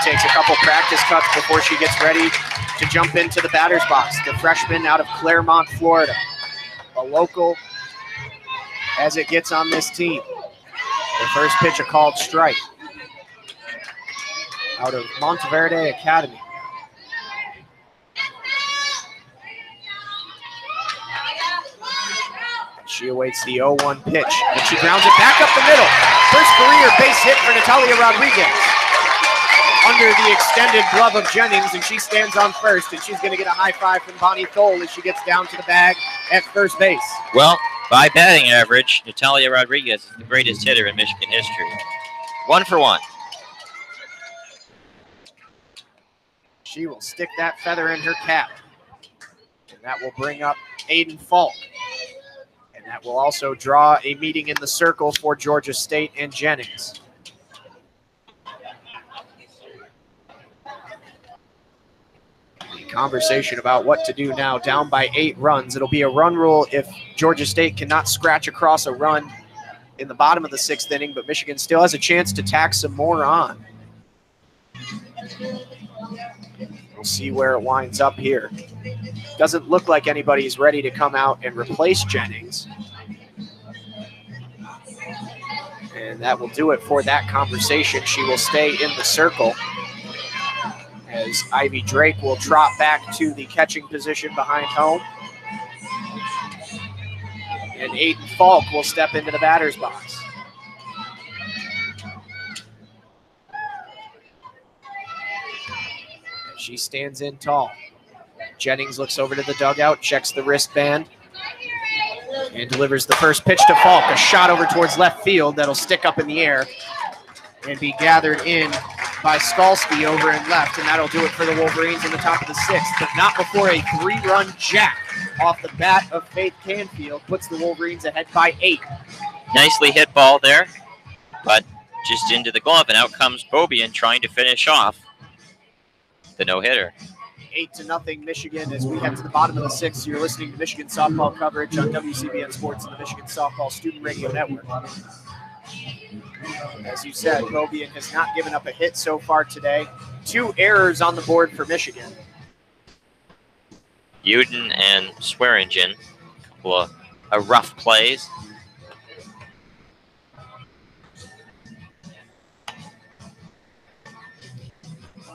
takes a couple practice cuts before she gets ready to jump into the batter's box. The freshman out of Claremont, Florida. A local as it gets on this team. The first pitch, a called strike. Out of Monteverde Academy. She awaits the 0-1 pitch, and she grounds it back up the middle. First career base hit for Natalia Rodriguez. Under the extended glove of Jennings, and she stands on first, and she's going to get a high five from Bonnie Thole as she gets down to the bag at first base. Well, by batting average, Natalia Rodriguez is the greatest hitter in Michigan history. 1 for 1. She will stick that feather in her cap, and that will bring up Aiden Falk. And that will also draw a meeting in the circle for Georgia State and Jennings. Conversation about what to do now, down by 8 runs. It'll be a run rule if Georgia State cannot scratch across a run in the bottom of the 6th inning, but Michigan still has a chance to tack some more on. We'll see where it winds up here. Doesn't look like anybody's ready to come out and replace Jennings. And that will do it for that conversation. She will stay in the circle as Ivy Drake will trot back to the catching position behind home. And Aiden Falk will step into the batter's box. She stands in tall. Jennings looks over to the dugout, checks the wristband, and delivers the first pitch to Falk. A shot over towards left field that'll stick up in the air and be gathered in by Skalski over and left, and that'll do it for the Wolverines in the top of the 6th, but not before a 3-run jack off the bat of Faith Canfield puts the Wolverines ahead by 8. Nicely hit ball there, but just into the glove, and out comes Bobian trying to finish off the no-hitter. 8-0 Michigan as we head to the bottom of the 6th. You're listening to Michigan softball coverage on WCBN Sports and the Michigan Softball Student Radio Network. As you said, Bobian has not given up a hit so far today. 2 errors on the board for Michigan. Uden and Swearingen, a couple of rough plays.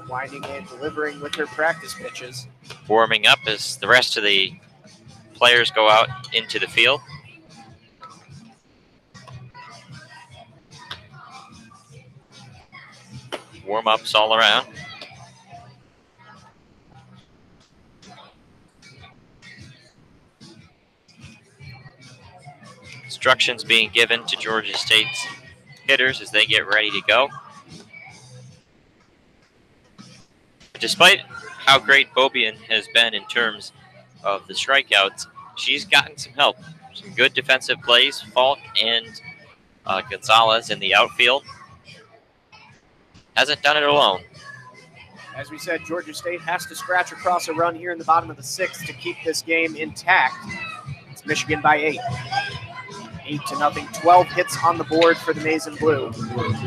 Winding and delivering with her practice pitches. Warming up as the rest of the players go out into the field. Warm-ups all around. instructions being given to Georgia State's hitters as they get ready to go. Despite how great Beaubien has been in terms of the strikeouts, she's gotten some help. Some good defensive plays, Falk and Gonzalez in the outfield. Hasn't done it alone. As we said, Georgia State has to scratch across a run here in the bottom of the 6th to keep this game intact. It's Michigan by 8. 8-0, 12 hits on the board for the Maize and Blue.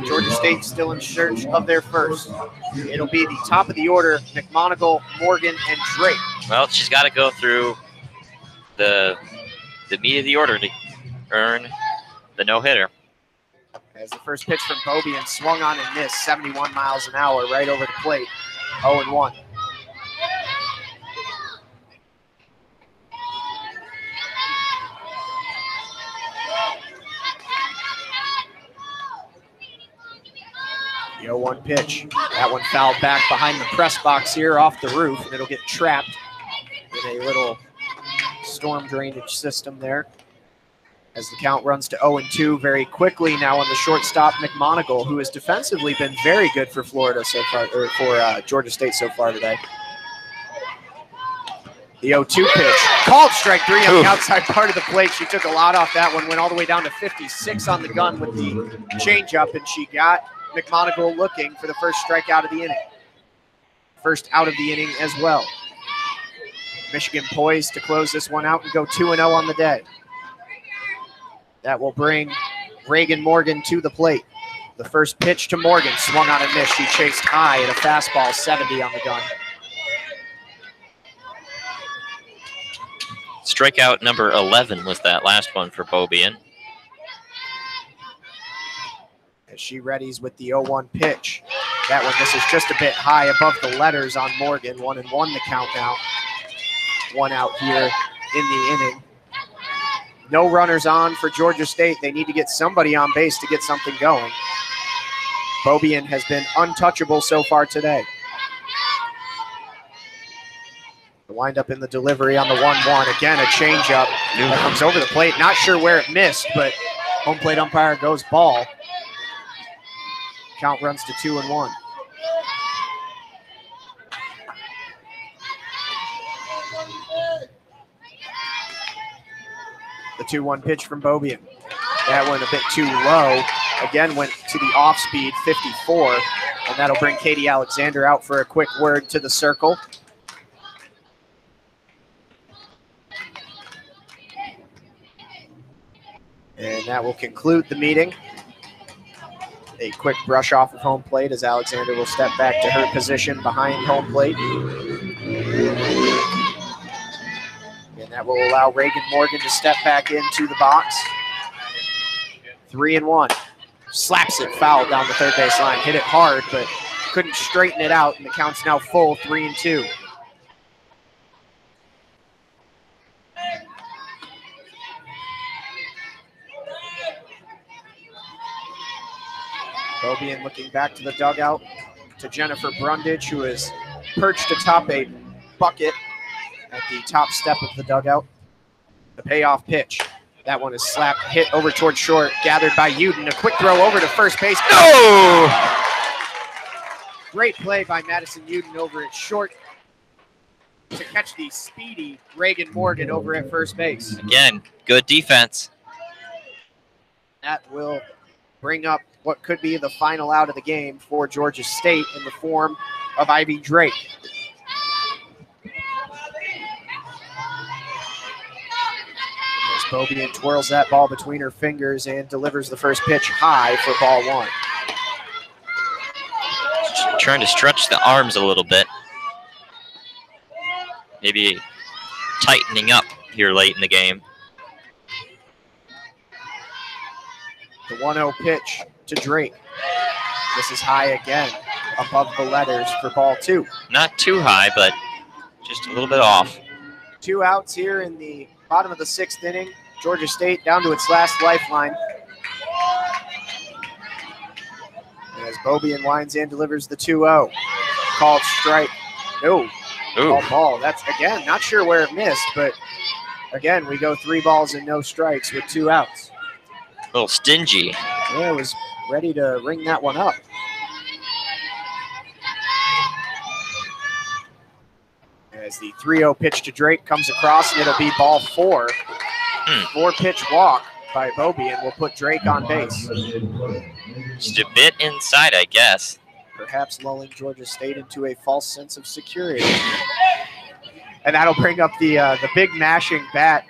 Georgia State still in search of their first. It'll be the top of the order, McMonigal, Morgan, and Drake. Well, she's got to go through the meat of the order to earn the no-hitter. As the first pitch from Beaubien swung on and missed, 71 miles an hour right over the plate, 0-1. The 0-1 pitch. That one fouled back behind the press box here off the roof, and it'll get trapped in a little storm drainage system there. As the count runs to 0-2 very quickly now on the shortstop, McMonigal, who has defensively been very good for Florida so far, or for Georgia State so far today. The 0-2 pitch, called strike 3 on the outside part of the plate. She took a lot off that one, went all the way down to 56 on the gun with the changeup, and she got McMonigal looking for the first strikeout of the inning. First out of the inning as well. Michigan poised to close this one out and go 2-0 on the day. That will bring Reagan Morgan to the plate. The first pitch to Morgan, swung on and missed. She chased high at a fastball, 70 on the gun. Strikeout number 11 was that last one for Beaubien. As she readies with the 0-1 pitch. That one, this is just a bit high above the letters on Morgan. 1-1 the count now. One out here in the inning. No runners on for Georgia State. They need to get somebody on base to get something going. Beaubien has been untouchable so far today. The windup in the delivery on the 1-1. Again, a changeup that comes over the plate. Not sure where it missed, but home plate umpire goes ball. Count runs to 2-1. The 2-1 pitch from Beaubien. That went a bit too low. Again, went to the off-speed, 54. And that'll bring Katie Alexander out for a quick word to the circle. And that will conclude the meeting. A quick brush off of home plate as Alexander will step back to her position behind home plate. And that will allow Reagan Morgan to step back into the box. 3-1. Slaps it foul down the third base line. Hit it hard, but couldn't straighten it out, and the count's now full, 3-2. Beaubien looking back to the dugout to Jennifer Brundage, who is perched atop a bucket at the top step of the dugout. The payoff pitch. That one is slapped, hit over towards short, gathered by Uden. A quick throw over to first base. No! Great play by Madison Uden over at short to catch the speedy Reagan Morgan over at first base. Again, good defense. That will bring up what could be the final out of the game for Georgia State in the form of Ivy Drake. As Beaubien twirls that ball between her fingers and delivers the first pitch high for ball one. Trying to stretch the arms a little bit. Maybe tightening up here late in the game. The 1-0 pitch to Drake. This is high again, above the letters for ball two. Not too high, but just a little bit off. 2 outs here in the bottom of the 6th inning. Georgia State down to its last lifeline. As Beaubien winds in, delivers the 2-0. Called strike. No. Called ball. That's, again, not sure where it missed, but again, we go 3 balls and no strikes with 2 outs. little stingy. Yeah, was ready to ring that one up. As the 3-0 pitch to Drake comes across, and it'll be ball 4. 4-pitch walk by Bobby, and we'll put Drake on base. Just a bit inside, I guess. Perhaps lulling Georgia State into a false sense of security. And that'll bring up the big mashing bat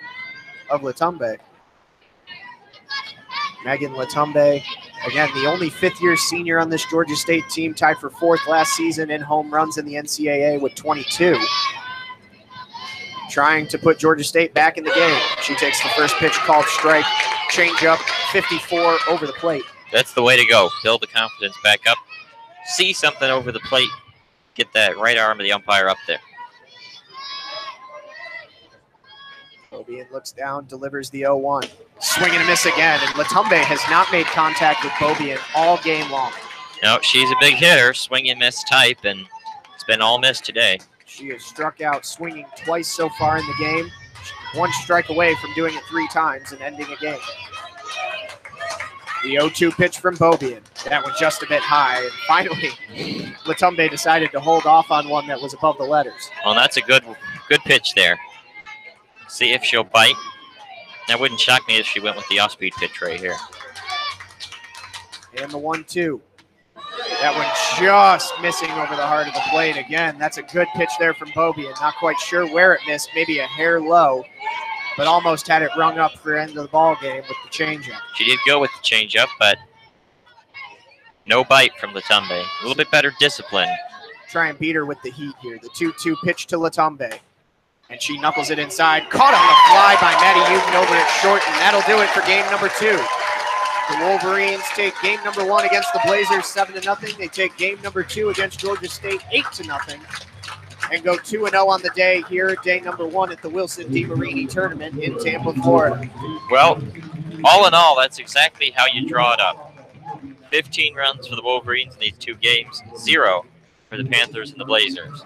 of Latumbe. Megan Latumbe, again, the only fifth-year senior on this Georgia State team, tied for 4th last season in home runs in the NCAA with 22. Trying to put Georgia State back in the game. She takes the first pitch called strike, change up, 54 over the plate. That's the way to go. Build the confidence back up. See something over the plate. Get that right arm of the umpire up there. Bobian looks down, delivers the 0-1. Swing and a miss again, and Latumbe has not made contact with Bobian all game long. No, she's a big hitter, swing and miss type, and it's been all missed today. She has struck out swinging twice so far in the game. 1 strike away from doing it 3 times and ending a game. The 0-2 pitch from Bobian. That one just a bit high. And finally, Latumbe decided to hold off on one that was above the letters. Well, that's a good pitch there. See if she'll bite. That wouldn't shock me if she went with the off-speed pitch right here. And the 1-2. That one just missing over the heart of the plate again. That's a good pitch there from Bobian. Not quite sure where it missed, maybe a hair low, but almost had it rung up for end of the ball game with the changeup. She did go with the changeup, but no bite from Latumbe. A little bit better discipline. Try and beat her with the heat here. The 2-2 pitch to Latumbe. And she knuckles it inside. Caught on the fly by Maddie Uden over at short, and that'll do it for game number 2. The Wolverines take game number 1 against the Blazers 7-0. They take game number 2 against Georgia State 8-0. And go 2-0 on the day here, day number 1 at the Wilson DeMarini tournament in Tampa, Florida. Well, all in all, that's exactly how you draw it up. 15 runs for the Wolverines in these 2 games, 0 for the Panthers and the Blazers.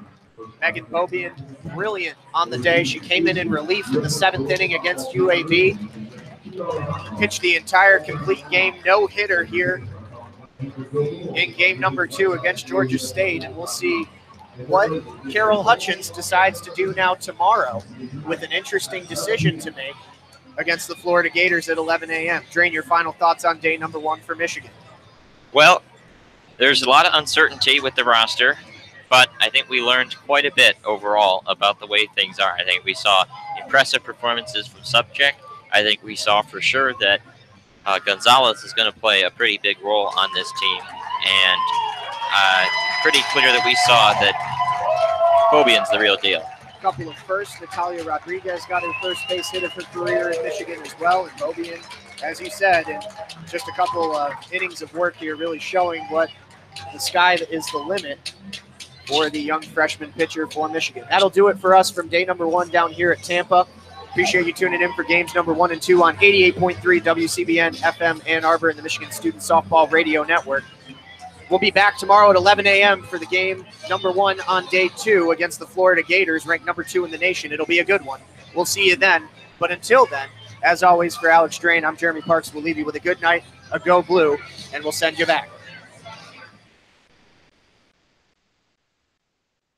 Megan Bobian, brilliant on the day. She came in relief in the 7th inning against UAB. Pitched the entire complete game, no-hitter here in game number 2 against Georgia State. And we'll see what Carol Hutchins decides to do now tomorrow with an interesting decision to make against the Florida Gators at 11 a.m. Drain, your final thoughts on day number 1 for Michigan. Well, there's a lot of uncertainty with the roster, but I think we learned quite a bit overall about the way things are. I think we saw impressive performances from Subject. I think we saw for sure that Gonzalez is going to play a pretty big role on this team, and pretty clear that we saw that Bobian's the real deal. A couple of firsts. Natalia Rodriguez got her first base hit of her career in Michigan as well, and Bobian, as you said, in just a couple of innings of work here, really showing what the sky is the limit for the young freshman pitcher for Michigan. That'll do it for us from day number 1 down here at Tampa. Appreciate you tuning in for games number 1 and 2 on 88.3 WCBN FM Ann Arbor and the Michigan Student Softball Radio Network. We'll be back tomorrow at 11 a.m. for the game number 1 on day 2 against the Florida Gators, ranked number 2 in the nation. It'll be a good one. We'll see you then. But until then, as always, for Alex Drain, I'm Jeremy Parks. We'll leave you with a good night, a go blue, and we'll send you back.